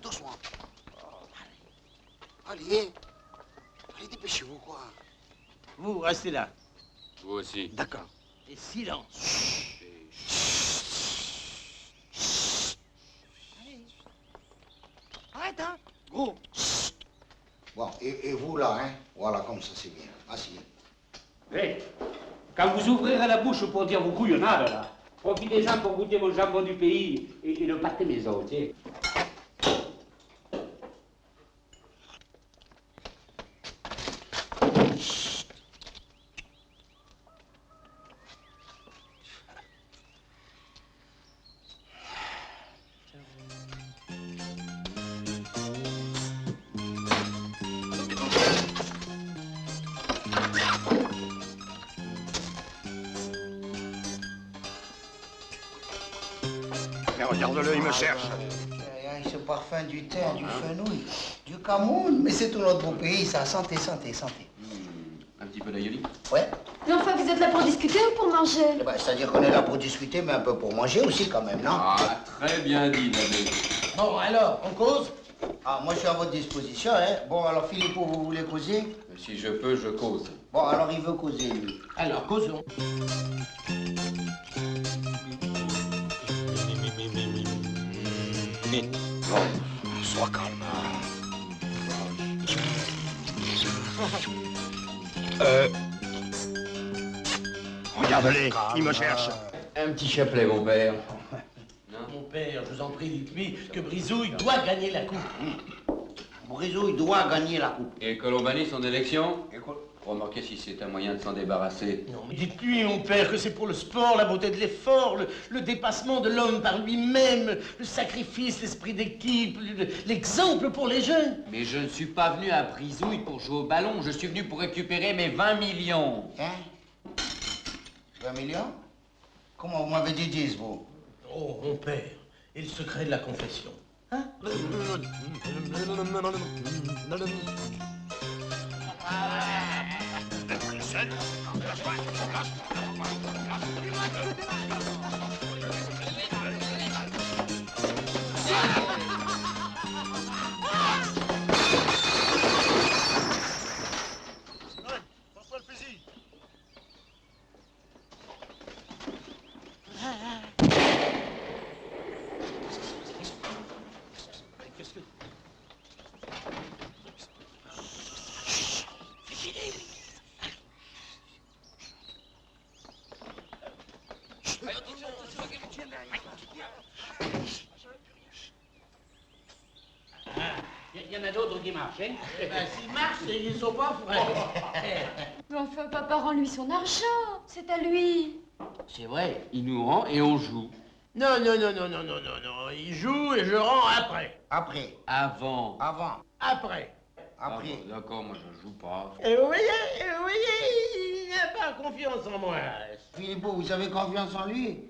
Allez, dépêchez-vous, quoi.
Vous, restez là.
Vous aussi.
D'accord.
Et silence.
Arrête, hein. Gros. Bon, et vous là, hein. Voilà, comme ça, c'est bien. Asseyez.
Hé, quand vous ouvrirez la bouche pour dire vos couillonnades, là, profitez-en pour goûter vos jambons du pays et le pâté maison, tu sais.
Mais regarde-le, il me cherche.
Ce parfum du thé, du fenouil, du Cameroun. Mais c'est tout notre beau pays, ça. Santé, santé, santé.
Un petit peu d'aïoli.
Ouais.
Mais enfin, vous êtes là pour discuter ou pour manger?
Eh ben, c'est-à-dire qu'on est là pour discuter, mais un peu pour manger aussi, quand même, non?
Ah, très bien dit, l'abbé.
Bon, alors, on cause? Ah, moi, je suis à votre disposition, hein. Bon, alors, Philippot, vous voulez causer?
Si je peux, je cause.
Bon, alors, il veut causer, lui.
Alors, causons.
Sois calme. Regarde-les, il me cherche.
Un petit chapelet, mon père.
Mon père, je vous en prie, dites-lui que Brisouille doit gagner la coupe.
Brisouille doit gagner la coupe.
Et Colombani, son élection? Remarquez si c'est un moyen de s'en débarrasser.
Non, mais dites-lui, mon père, que c'est pour le sport, la beauté de l'effort, le dépassement de l'homme par lui-même, le sacrifice, l'esprit d'équipe, l'exemple pour les jeunes.
Mais je ne suis pas venu à Brisouille pour jouer au ballon, je suis venu pour récupérer mes 20 millions.
Hein? 20 millions? Comment vous m'avez dit 10, vous?
Oh, mon père, et le secret de la confession, hein? Il y en a d'autres qui marchent, hein? Eh ben, s'ils marchent, ils sont pas frais.
Mais enfin, papa, rends-lui son argent. C'est à lui.
C'est vrai, il nous rend et on joue.
Non, non, non, non, non, non, non, non. Il joue et je rends après.
Après.
Avant.
Avant.
Après.
Après.
Ah, d'accord, moi je joue pas.
Et vous voyez, il n'a pas confiance en moi.
Philippot, vous avez confiance en lui?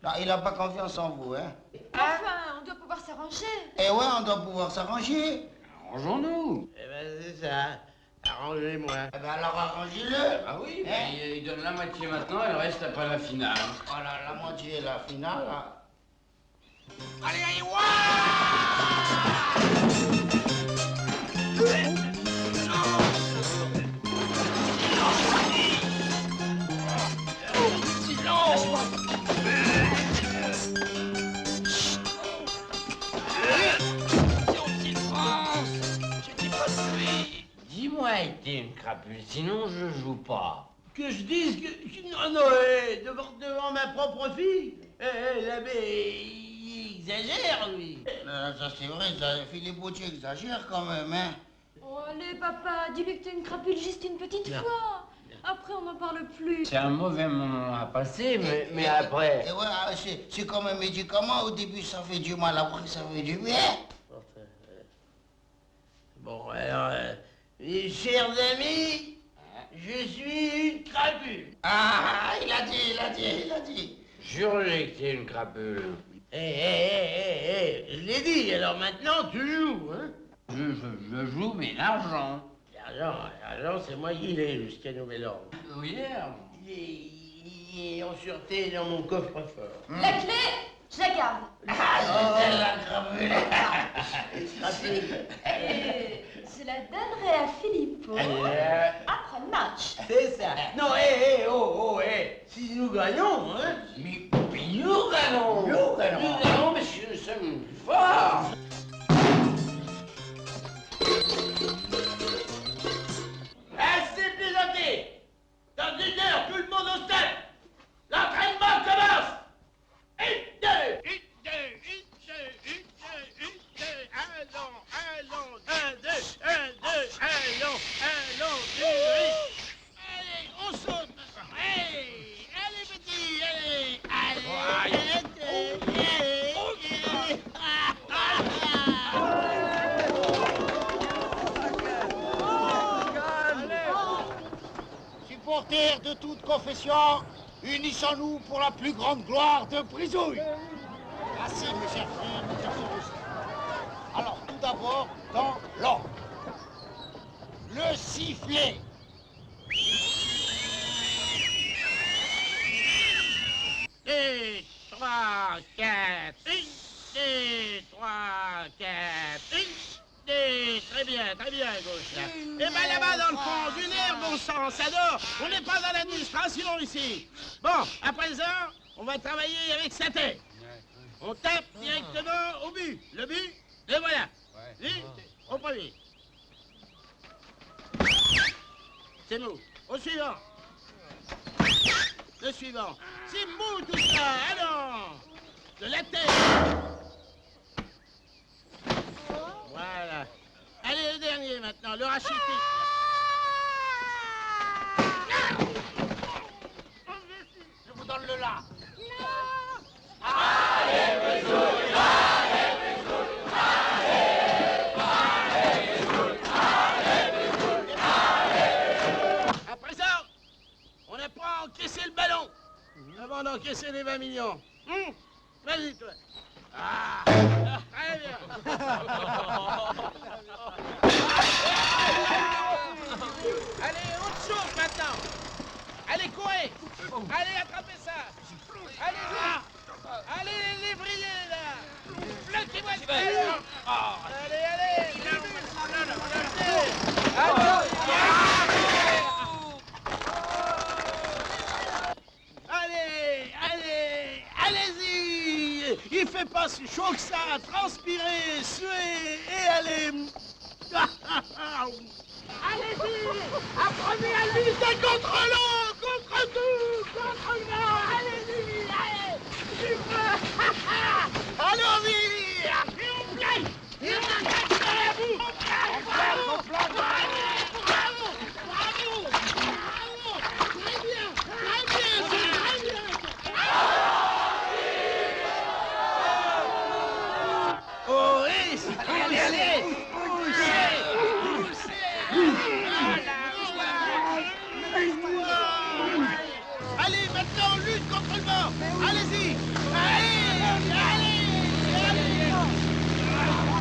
Non, il n'a pas confiance en vous, hein?
Enfin, on doit pouvoir s'arranger.
Eh ouais, on doit pouvoir s'arranger.
Arrangeons-nous.
Eh ben, c'est ça. Arrangez-moi.
Eh ben, alors arrangez-le.
Ah oui,
Hein?
mais il donne la moitié maintenant et le reste après la finale.
Voilà, la moitié, la finale. Là.
Allez, allez,
Dis-moi, Étienne Crapule, sinon je joue pas.
Que je dise que... Non, non, devant ma propre fille. L'abbé, il exagère, lui.
Ça, c'est vrai, ça, Philippot, tu exagères quand même, hein?
Oh, allez, papa, dis-lui que t'es une crapule juste une petite fois. Après, on n'en parle plus.
C'est un mauvais moment à passer, mais après...
Et ouais, c'est comme un médicament, au début ça fait du mal, après ça fait du bien.
Bon, alors, chers amis, je suis une crapule.
Ah, il a dit.
Jure-le que t'es une crapule.
Je l'ai dit, alors maintenant tu joues, hein?
Je joue, mais l'argent.
L'argent, c'est moi qui l'ai jusqu'à nouvel ordre.
Oui,
Il est en sûreté dans mon coffre-fort.
La clé, je la garde.
Ah, c'est la crapule.
Crapule.
Je la donnerai à Filippo après le match.
C'est ça. Non, si nous gagnons, hein.
Mais nous gagnons. Nous gagnons, monsieur, nous sommes forts.
Assez plaisanté. Dans 1 heure, tout le monde au stade. L'entraînement commence. 1, 2.
Allons, 1, 2, allons, allez, on saute. Allez, petit,
Supporters de toute confession, unissons-nous pour la plus grande gloire de Brisouille. Merci, mes chers frères, mes chers frères. Alors, tout d'abord, dans l'ordre. Le sifflet.
Deux, 3, 4. 1, 2, 3, 4. 1, 2. Très bien, gauche, là. Et ben là-bas, dans le fond, du nerf, bon sang, ça dort. On n'est pas dans l'administration ici. Bon, à présent, on va travailler avec sa tête. On tape directement au but. Le but, le voilà. Vite, au premier. C'est nous. Au suivant. Le suivant. C'est mou tout ça. Allons. De la tête. Voilà. Allez, le dernier maintenant, le rachitique.
Je vous donne le là.
À présent, on n'a pas encaissé le ballon avant d'encaisser les 20 millions. Vas-y, toi. Ah, très bien. Allez, autre chose maintenant. Allez, courez. Allez, attrapez ça. Allez, là. Allez, les lévriers, là. Bloquez-moi le ballon. Allez, allez. Allez, allez-y. Il fait pas si chaud que ça. Transpirez, suez et allez. Allez-y. Apprenez à lutter contre l'eau, contre tout, contre le vent. Allez-y, allez. Du feu. Allons-y. Et on gagne. Et on gagne sur la boue. Bravo. Bravo. Très bien, c'est très bien. Oh, oui. Allez. Allez, maintenant on lutte contre le vent. Allez-y. Allez.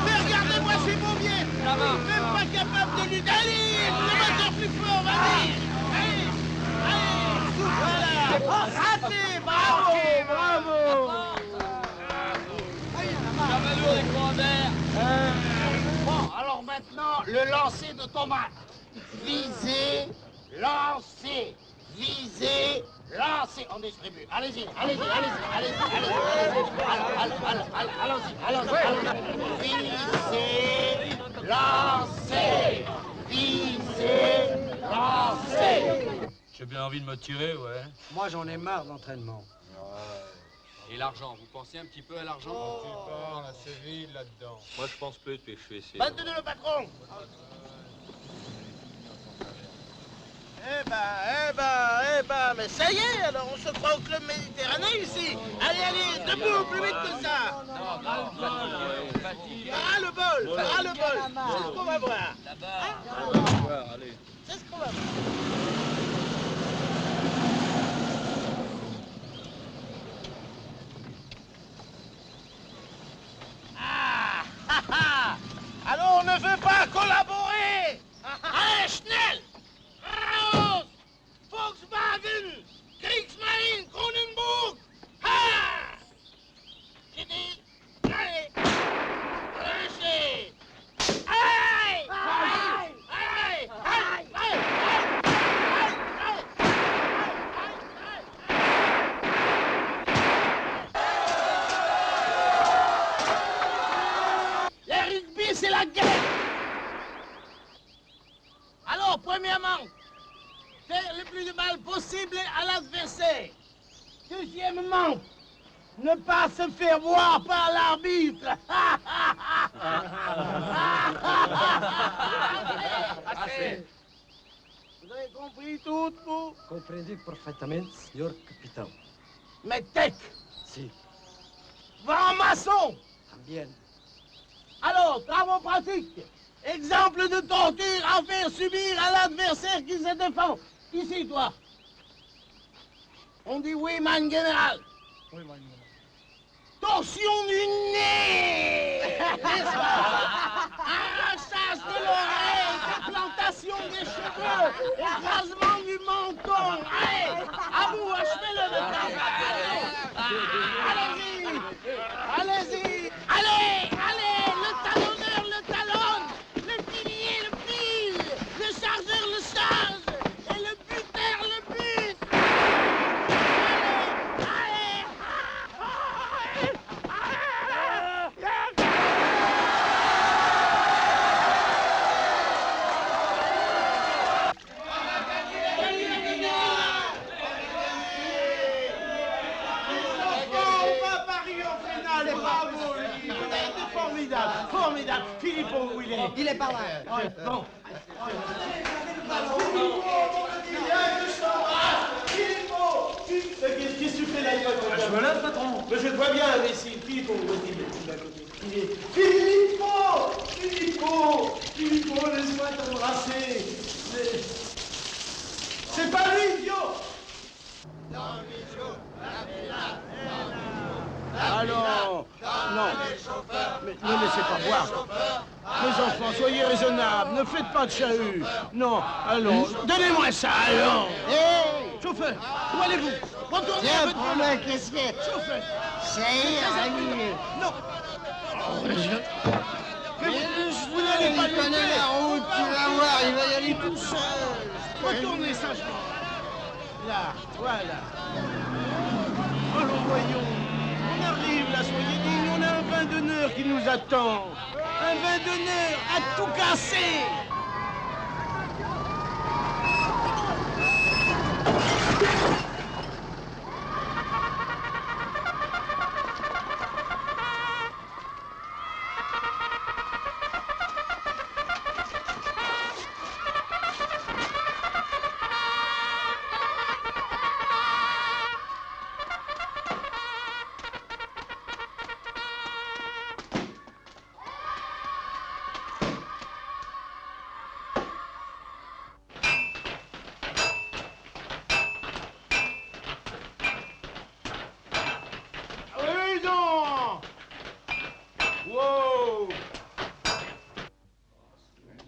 Mais regardez-moi ces paupières. Même pas capable de lutter. Allez, le batteur plus fort, vas-y. Allez. Voilà. Raté, bravo.
Bon, alors maintenant, le lancer de tomate. Viser, lancer. Viser, lancer. On distribue. Allez-y. Allons-y. Viser, lancer. Viser, lancer.
J'ai bien envie de me tirer, ouais.
Moi, j'en ai marre d'entraînement.
Et l'argent, vous pensez un petit peu à l'argent?
Tu parles, c'est vide là-dedans.
Moi, je pense plus, puis je suis ici.
Maintenant le patron. Eh ben, mais ça y est, alors on se croit au club méditerranéen ici. Allez, debout, plus vite que ça. Ah, le bol. C'est ce qu'on va voir. C'est ce qu'on va voir. Alors on ne veut pas collaborer. Allez, Schnell. Raus! Volkswagen! Kriegsmarine! Kronenburg! Ha! Allez! Lâchez! Allez!
dribble à l'adversaire. Deuxièmement, ne pas se faire voir par l'arbitre. Vous avez compris tout, vous?
Comprenez parfaitement, signor capitaine.
Mais tête!
Si.
Va en maçon!
También.
Alors, travaux pratiques. Exemple de torture à faire subir à l'adversaire qui se défend. Ici, toi. On dit oui, man général.
Oui, man général.
Torsion du nez! N'est-ce pas? Arrachage de l'oreille, déplantation des cheveux, écrasement du menton. Allez, à vous, achevez-le de Allez-y! Allez, le talonneur le talonne, le pilier le pile, le chargeur le charge, et le buteur le bute. Formidable. Philippot, où il est?
Il est par là.
Ouais, bon. Qu'est-ce que tu fais là?
Je me lève, patron.
Je te vois bien, imbécile. Philippot, où est-il? Philippot, laisse-moi t'embrasser. C'est pas lui, idiot. Allons, non, mais ne laissez pas boire. Mes enfants, soyez raisonnables, ne faites pas de chahut. Non, allons, donnez-moi ça, allons. Hé, chauffeur, où allez-vous? Retournez à votre
Tiens, prends-le, qu'est-ce que c'est?
Chauffeur.
Ça y est, ami.
Non. Mais vous n'allez pas
Il connaît la route, tu vas voir, il va y aller tout seul.
Retournez sagement. Là, voilà. Allons, voyons. On arrive là, soyez dignes, on a un vin d'honneur qui nous attend. Un vin d'honneur à tout casser.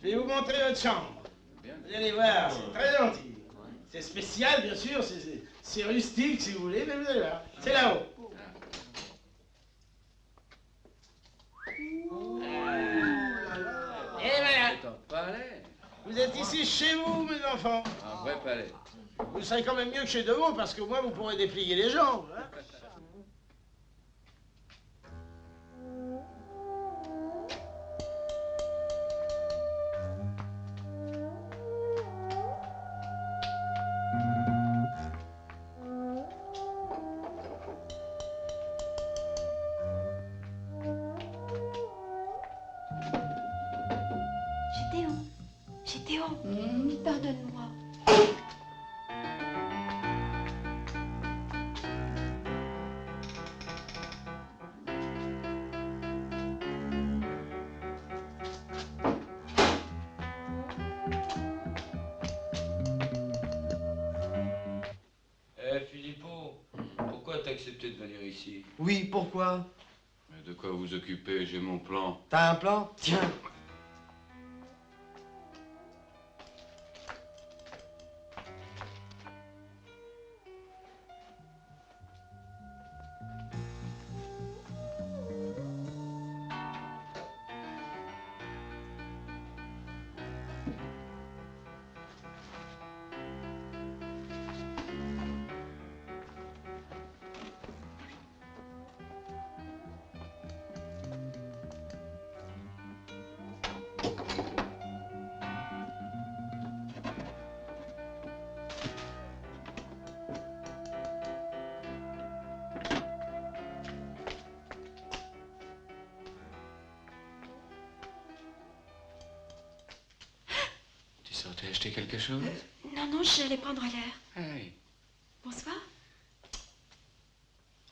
Je vais vous montrer notre chambre. Vous allez voir, c'est très gentil. C'est spécial, bien sûr, c'est rustique, si vous voulez, mais vous allez voir. C'est là-haut. Et voilà.
C'est un palais.
Vous êtes ici chez vous, mes enfants.
Un vrai palais.
Vous serez quand même mieux que chez Devaux, parce qu'au moins vous pourrez déplier les jambes. Hein.
Gédéon, pardonne-moi.
Philippot, pourquoi t'as accepté de venir ici?
Oui, pourquoi?
Mais de quoi vous occuper? J'ai mon plan.
T'as un plan? Tiens.
acheter quelque chose?
Non, non, j'allais prendre l'air.
Ah oui.
Bonsoir.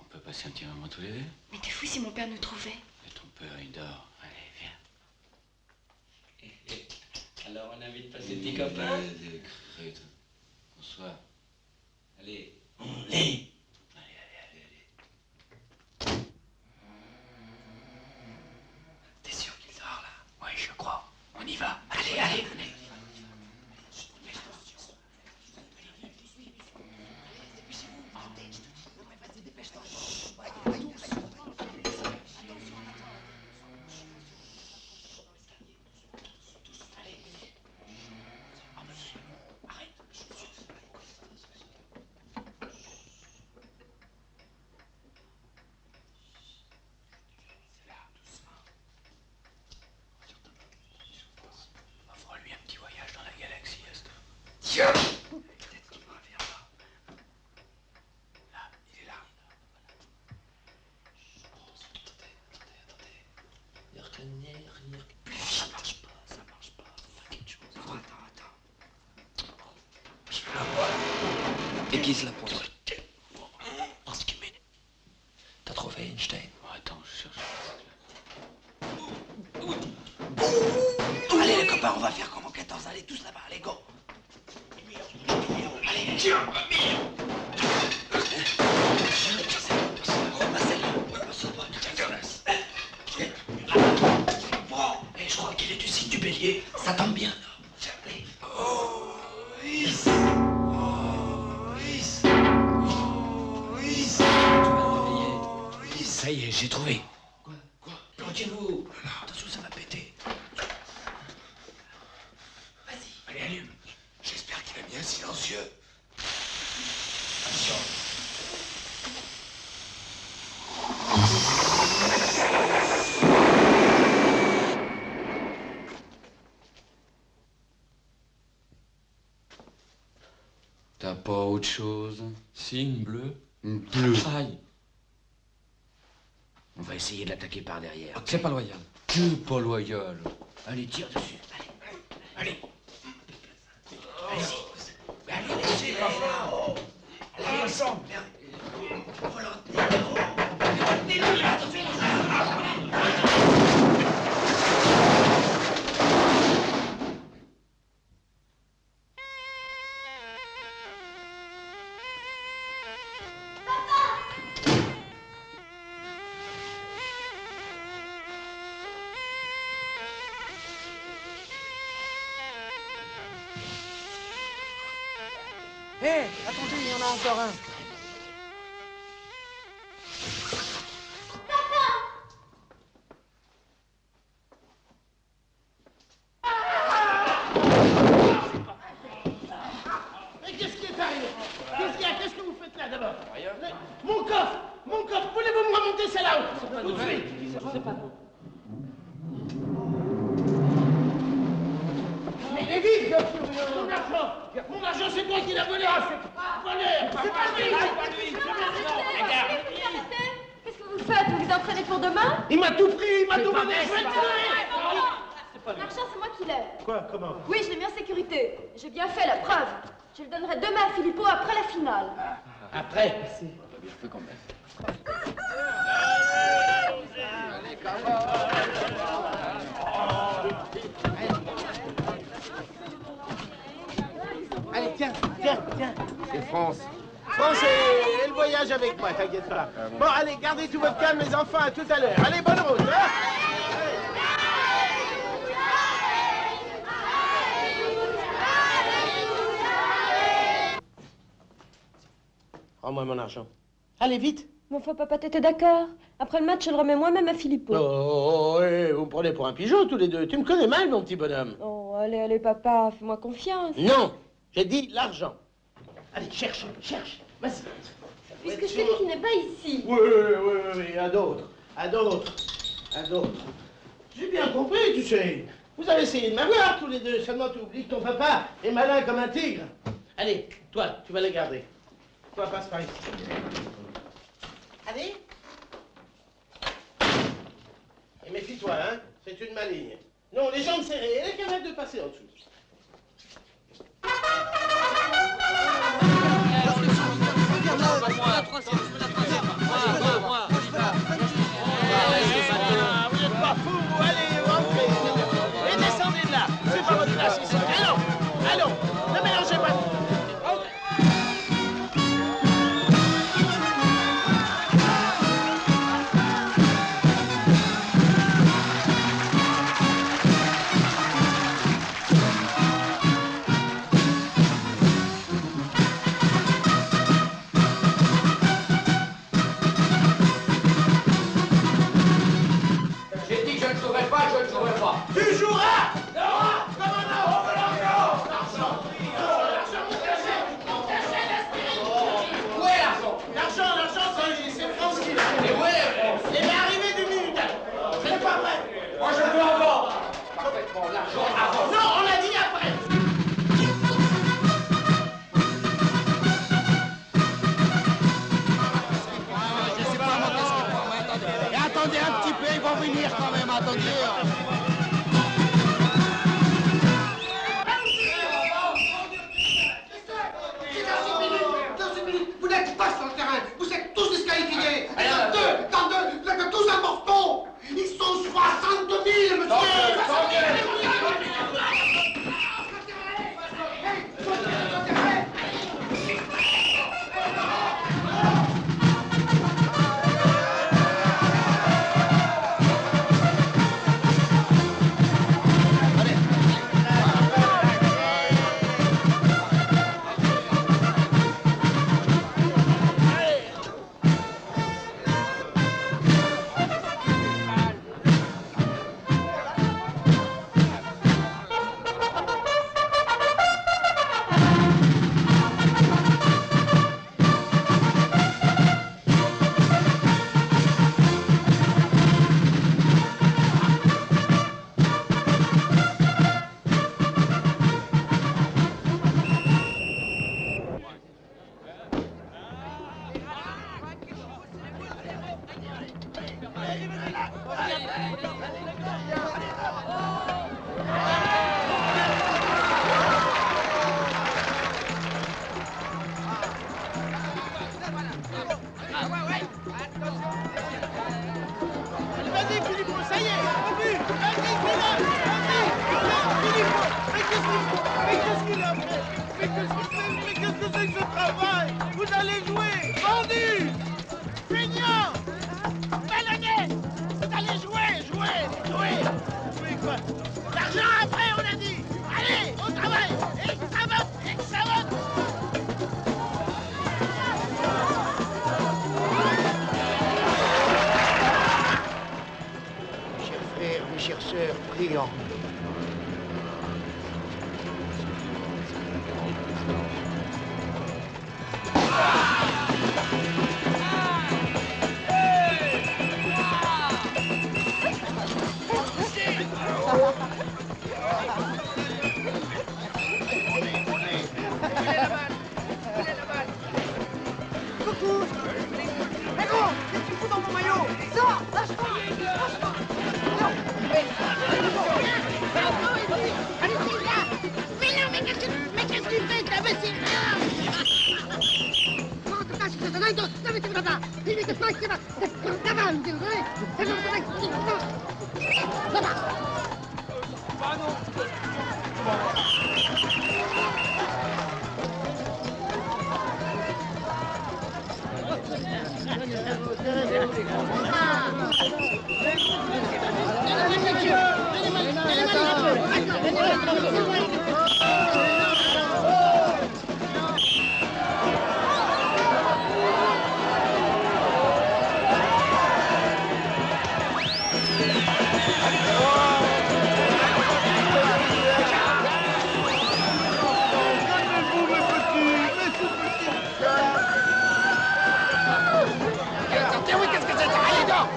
On peut passer un petit moment tous les deux?
Mais t'es fou si mon père nous trouvait.
Et ton père, il dort. Allez, viens. Alors, on invite pas ces petits copains? Bonsoir. Allez. Allez.
T'es sûr qu'il dort, là? Oui, je crois. On y va. Allez, allez, allez. Offre-lui un petit voyage dans la galaxie, Astor. Tiens! Peut-être qu'il me reviendra. Là, il est là. Plus vite. Ça marche pas. Fais quelque chose. Attends. Je veux la voir. Aiguise la pointe. Parce qu'il m'énerve. T'as trouvé Einstein? Attends, je cherche. Allez les copains, on va faire comme en 14, allez tous là-bas, allez go. Allez, tiens, et je crois qu'il est du signe du bélier, ça tombe bien. Allez. Ça y est, j'ai trouvé. Quoi? Plantez-vous. Attention, ça va péter. Vas-y. Allez, allume. J'espère qu'il a bien silencieux. Attention.
T'as pas autre chose?
Si, une bleue.
Une bleue.
Aïe.
On va essayer de l'attaquer par derrière.
C'est pas loyal.
Que pas loyal.
Allez, tire dessus. Allez. Allez-y. Allez, laissez pas là. Allez, ensemble. Voilà.
Hé, attendez, il y en a encore un.
Mais qu'est-ce qui est arrivé? Qu'est-ce qu'il y a? Qu'est-ce que vous faites là d'abord? Rien. Mon coffre! Voulez-vous me remonter ça là-haut? Tout de suite!
C'est pas bon.
Mais il est vide! Mon argent, c'est toi qui l'as volé! Voleur! C'est pas lui!
Qu'est-ce que vous faites? Vous vous entraînez pour demain?
Il m'a tout pris! Il m'a tout volé! Je vais le tuer!
L'argent, c'est moi qui l'ai.
Quoi? Comment?
Oui, je l'ai mis en sécurité. J'ai bien fait la preuve. Je le donnerai demain à Filippo après la finale.
Après?
Bien fait quand même.
Allez, tiens.
C'est France.
France, elle voyage avec moi, t'inquiète pas. Bon, allez, gardez tout votre calme, les enfants, à tout à l'heure. Allez, bonne route, hein? Rends-moi mon argent. Allez, vite.
Mon enfin, papa, t'étais d'accord? Après le match, je le remets moi-même à Filippo.
Oh, vous me prenez pour un pigeon, tous les deux. Tu me connais mal, mon petit bonhomme.
Oh, allez, papa, fais-moi confiance.
Non, j'ai dit l'argent. Allez, cherche. Vas-y.
Puisque c'est lui qui n'est pas ici.
Oui, à d'autres. J'ai bien compris, tu sais. Vous avez essayé de m'avoir, tous les deux. Seulement, tu oublies que ton papa est malin comme un tigre. Allez, toi, tu vas les garder. Toi, passe par ici. Allez. Et méfie-toi, hein. C'est une maligne. Non, les jambes serrées. Elle est capable de passer en dessous. Vous êtes pas fous, allez, rentrez. Et descendez de là. C'est pas votre place ici. Allons, allons, ne mélangez pas tout.
J'ai dit que je ne jouerai pas, je ne jouerai pas.
Tu joueras! Non! Comment non? On veut l'argent! L'argent! L'argent, vous cachez l'esprit!
Où est l'argent?
L'argent, c'est France qui l'a.
Et où est la France?
Il est arrivé du minute. Ce n'est pas vrai.
Moi, je veux encore. Parfaitement, l'argent avant.
Non, on l'a dit après.
Je sais pas moi qu'est-ce qu'ils font, mais attendez. Et attendez un petit peu, ils vont venir quand même, attendez.
Dans une minute, vous n'êtes pas sur le terrain, vous êtes tous disqualifiés. Et dans deux, vous êtes tous importants. Ils sont 62 000, monsieur.
Vas-y, Philippot, ça y est, au but. Vas-y, Philippe, vas-y. Philippot, mais qu'est-ce qu'il a fait? Mais qu'est-ce que c'est que ce travail? Vous allez jouer, vendu, feignant, ballonnet. Vous allez jouer. Jouer quoi? L'argent après, on a dit. Allez, au travail. Et que ça vote.
Chers frères, mes chères sœurs, prions.
Coucou! Hé gros! Qu'est-ce que tu fous dans mon maillot? Sors! Lâche-moi! Non! Allez, c'est là! Mais non, mais qu'est-ce que tu fais? T'as baissé rien!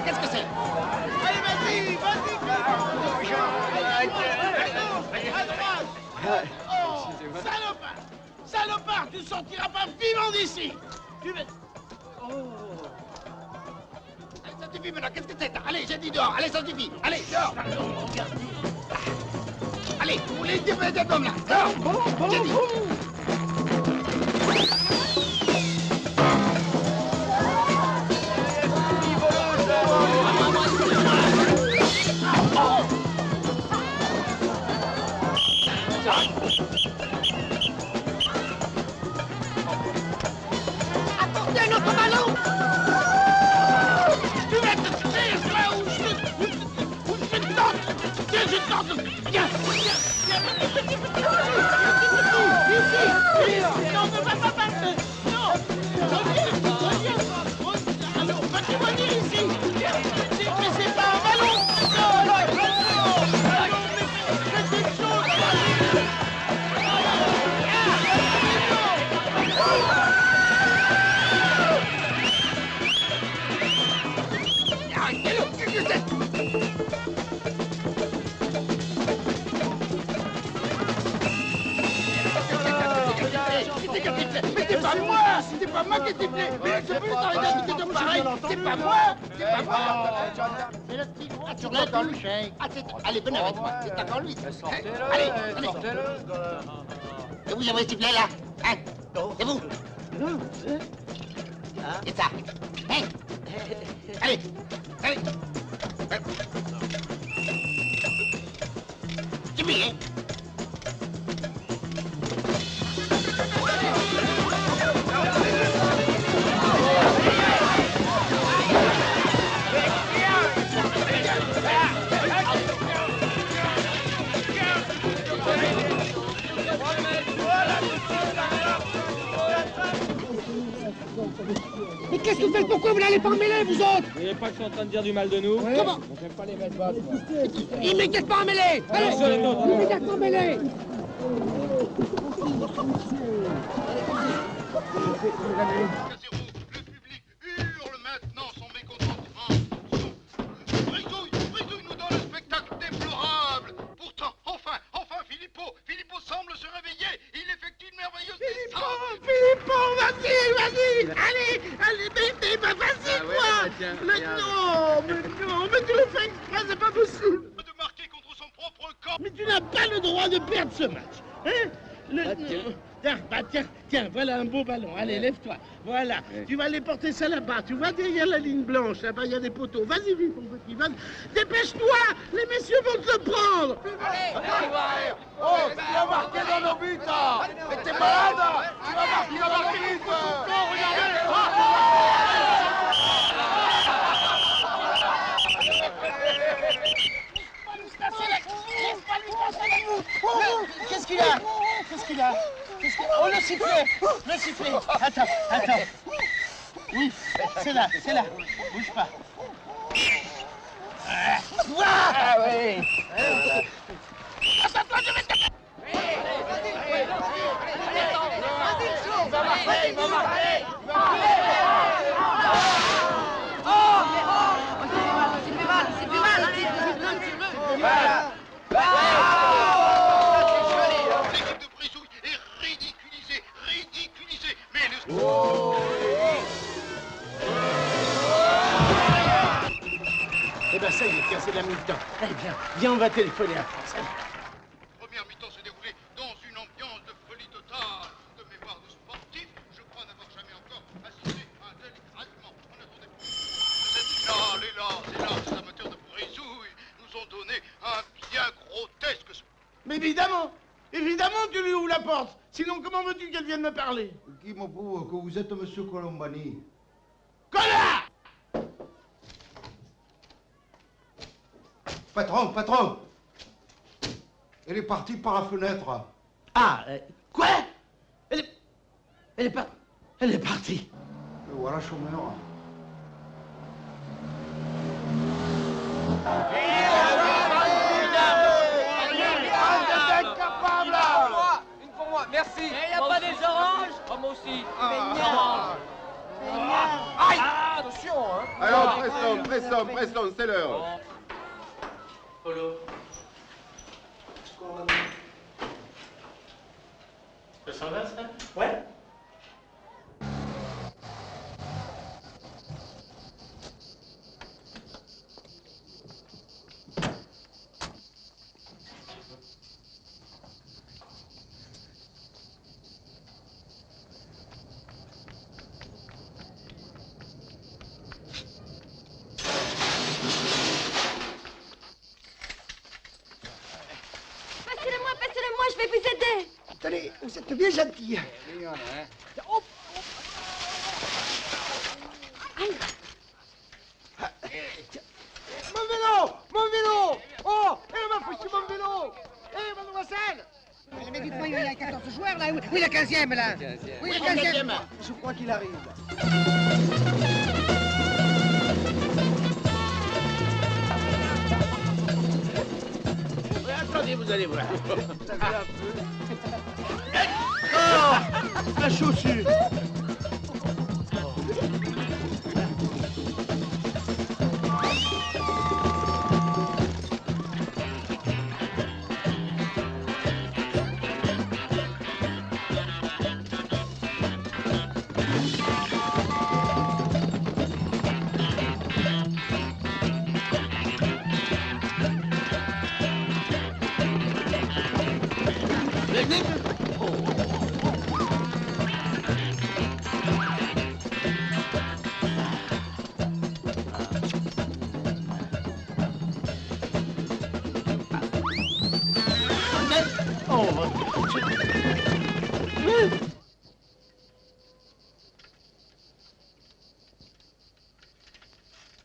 Qu'est-ce que c'est? Allez, vas-y, à droite. Oh, salopard, tu sortiras pas vivant d'ici. Tu vas... Oh.
Allez, ça suffit maintenant, qu'est-ce que c'est? Allez, j'ai dit dehors, allez, ça suffit. Allez, dehors.
Allez, vous les des bombes là. Bon.
Apportez un autre ballon.
Tu vas te taire là où je tente. Tiens, je tente. Viens. Ici. Non, ne va pas passer. Non. Reviens. Alors, vas-tu venir ici. Mais c'est pas un ballon. Non, mais faites une chose. Mais c'est pas moi qui t'ai plaît. Mais c'est plus t'arrêter de pareil. C'est pas moi.
C'est le petit droit sur la touche. Allez, venez avec moi. C'est encore lui. Allez. Et vous avez sifflé là? Hein? C'est vous? C'est ça. Hein? Allez. Jimmy, hein?
Mais qu'est-ce que vous faites? Pourquoi vous n'allez pas mêler, vous autres?
Vous voyez pas que je suis en train de dire du mal de nous?
Comment?
On fait pas les mettre bas,
Immédiatement mêlée. Allez, immédiatement mêlée.
Hurle maintenant son mécontentement. Brisouille nous donne un spectacle déplorable. Pourtant, enfin, Philippot semble se réveiller. Il effectue une merveilleuse descente. Philippot, vas-y. Allez, mais vas-y, quoi. Mais tu le fais exprès, c'est pas possible. De marquer contre son propre corps. Mais tu n'as pas le droit de perdre ce match. Hein? Tiens, voilà un beau ballon. Allez, lève-toi. Voilà. Tu vas aller porter ça là-bas. Tu vois derrière la ligne blanche. Là-bas, il y a des poteaux. Vas-y, vite, mon petit. Vas-y. Dépêche-toi. Les messieurs vont te le prendre.
Oh, tu vas marquer dans nos buts, hein. Mais t'es malade. Tu vas marquer dans nos buts.
Qu'est-ce qu'il a? Oh, le sifflet. Attends. Oui, c'est là. Bouge pas. Ah oui. Attends, je vais te...
C'est plus mal, hein.
L'équipe de Brisouille est ridiculisée. Mais le... Eh ben ça y est, tiens, c'est la mi-temps. Eh bien, viens, on va téléphoner à France. La première mi-temps s'est déroulée dans une ambiance de folie totale. De mémoire de sportif, je crois n'avoir jamais encore assisté à un tel écrasement. On attendait plus. Ces amateurs de Brisouille nous ont donné un bien grotesque... Mais évidemment tu lui ouvres la porte. Sinon, comment veux-tu qu'elle vienne me parler?
Qui me prouve que vous êtes monsieur Colombani?
Connard!
Patron! Elle est partie par la fenêtre.
Ah, quoi? Elle est partie.
Le voilà chômeur.
Une pour moi, merci.
Il n'y a pas des oranges? Oh, moi aussi.
Aïe! Attention, hein.
Alors, pressons, c'est l'heure.
Polo. Ça s'en va, ça? Ouais.
T'es bien gentil. Oh.
Aïe.
Mon vélo! Mon vélo! Oh! Elle m'a foutu mon vélo! Eh, mademoiselle!
Mais dites-moi, il y a 14 joueurs là. Oui, le 15e là. Oui, le 15e.
Je crois qu'il arrive.
Attendez, vous allez voir. Oh! La chaussure!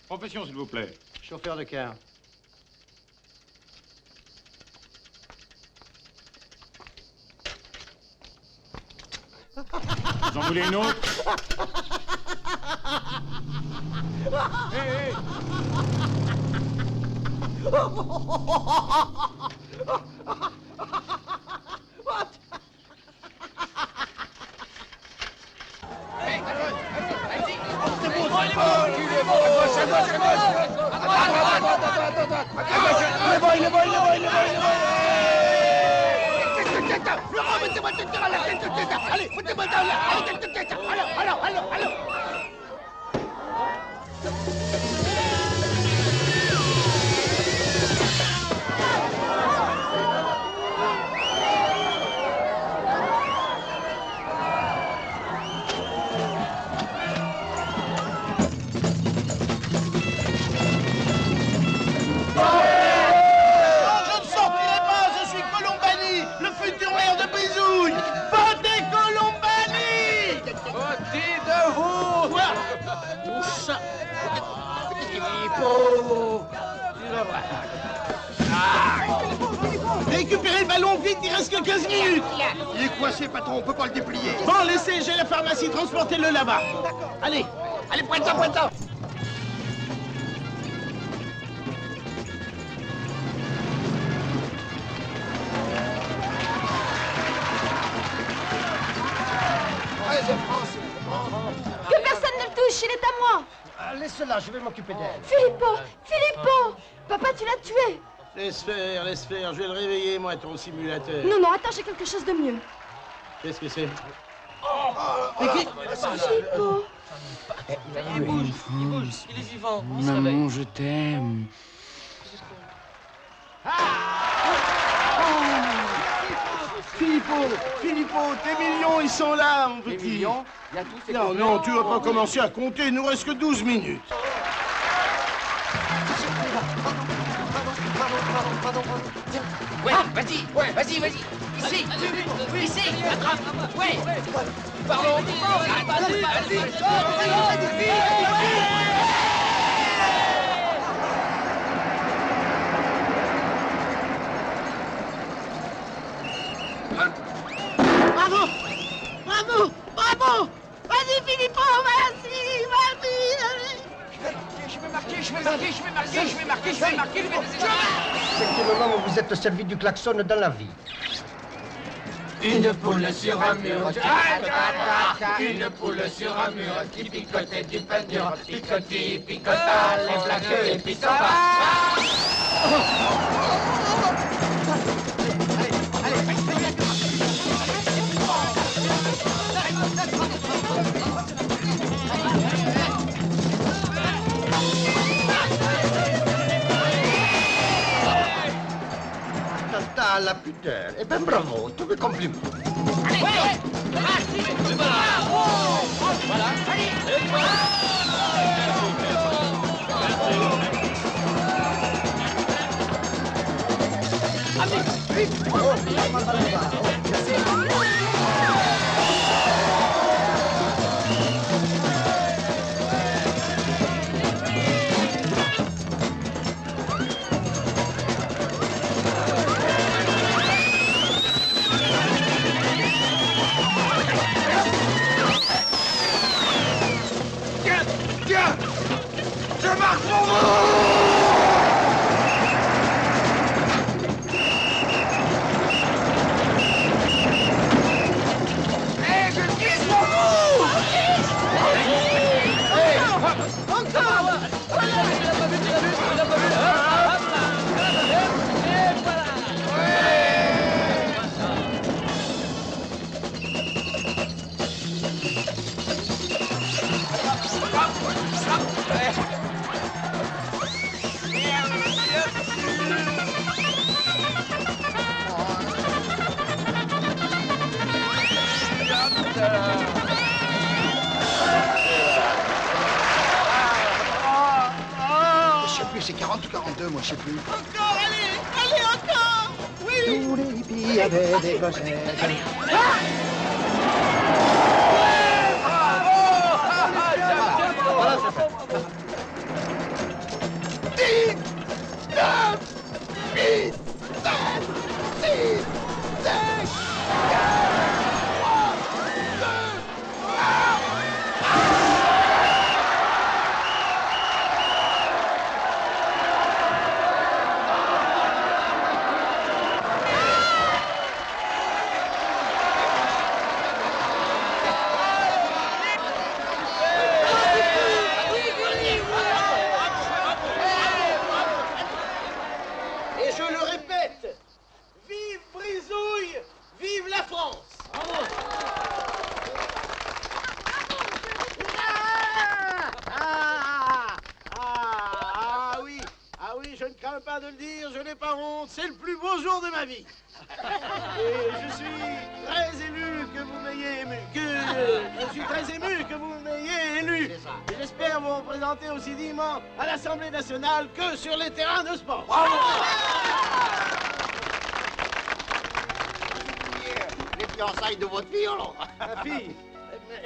Profession, s'il vous plaît.
Chauffeur de car.
Vous en voulez une autre? Hé, hé!
Allez, foutez-moi dans là! Allez! Récupérez le ballon vite, il reste que 15 minutes.
Il est coincé, patron, on peut pas le déplier.
Bon, laissez, j'ai la pharmacie, transportez-le là-bas. Allez, pointe-toi.
Que personne ne le touche, il est à moi.
Laisse-la, je vais m'occuper d'elle.
Filippo! Papa, tu l'as tué.
Laisse faire, je vais le réveiller, moi, ton simulateur.
Non, attends, j'ai quelque chose de mieux.
Qu'est-ce que c'est?
Filippo!
Il bouge, il est vivant.
Maman, je t'aime.
Filippo, tes millions, ils sont là, mon petit.
Il y a tout, c'est
Non, tu vas pas commencer à compter, il nous reste que 12 minutes.
Ouais, vas-y. Ici, attrape. Ouais. Pardon.
Bravo! Vas-y, Filippo, vas-y!
Je vais marquer.
C'est le moment où vous êtes servi du klaxon dans la vie.
Une poule sur un mur, une poule sur un mur qui picotait du pain dur, picota, les blagues et puis s'en va.
Tata, la putain. Eh ben bravo, tous mes compliments.
Allez, vite!
marque pour vous!
Je sais plus, c'est 40 ou 42, moi, je sais plus.
Encore, allez, encore! Oui!
Tous les hippies avaient des clochettes.
Voilà, c'est fait. 10, 9, 8, 7, 6, 5, 4, 3, 2, 1. Et je le répète, vive Brisouille, vive la France! Ah oui, je ne crains pas de le dire, je n'ai pas honte, c'est le plus beau jour de ma vie. Et je suis très ému que vous m'ayez ému, je suis très ému que vous m'ayez élu. Et j'espère vous représenter aussi dignement à l'Assemblée nationale que sur les terrains de sport. Bravo!
Les fiançailles de votre fille, alors.
Ma fille?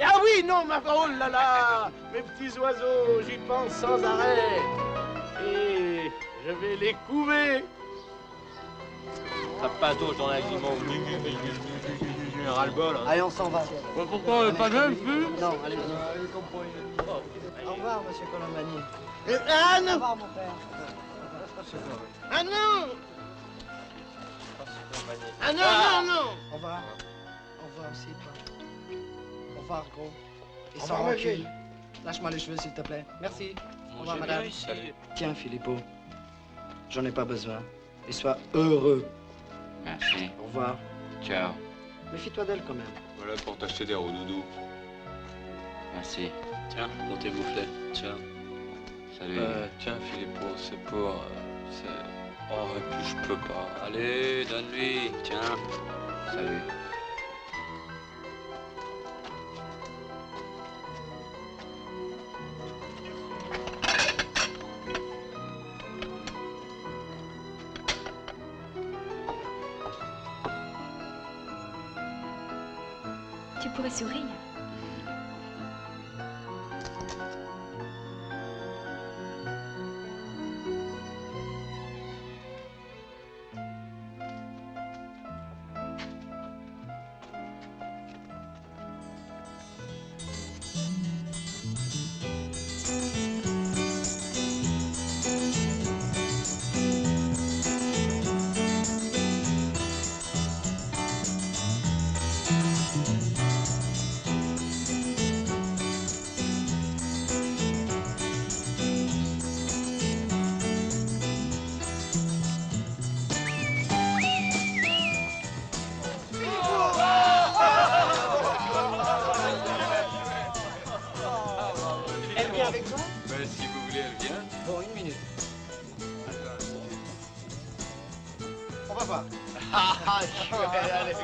Ah oui, non, ma oh là là, mes petits oiseaux, j'y pense sans arrêt. Et je vais les couver.
Ça passe au journal du monde. Ras-le-bol.
Allez, on s'en va.
Pourquoi pas même plus?
Non, allez, au revoir, monsieur Colombani.
Ah
Au
non!
revoir, mon père.
Ah non! Ah non, non, non!
Au revoir. Au revoir aussi, toi. Au revoir, gros. Et
Au
sans
revoir, ma
rancune.
vieille.
Lâche-moi les cheveux, s'il te plaît. Merci. Au revoir,
J'ai
madame.
bien ici.
Tiens, Philippot. J'en ai pas besoin. Et sois heureux.
Merci.
Au revoir.
Ciao.
Méfie-toi d'elle, quand même.
Voilà pour t'acheter des roudoudous.
Merci.
Tiens, pour tes boufflets. Tiens.
Salut.
Tiens, Philippot, c'est pour... Oh, et puis je peux pas. Allez, donne-lui. Tiens.
Salut.
Tu pourrais sourire.
Elle vient avec toi?
Ben, si vous voulez, elle vient.
Bon, une minute.
On va voir.
Ah, allez, go.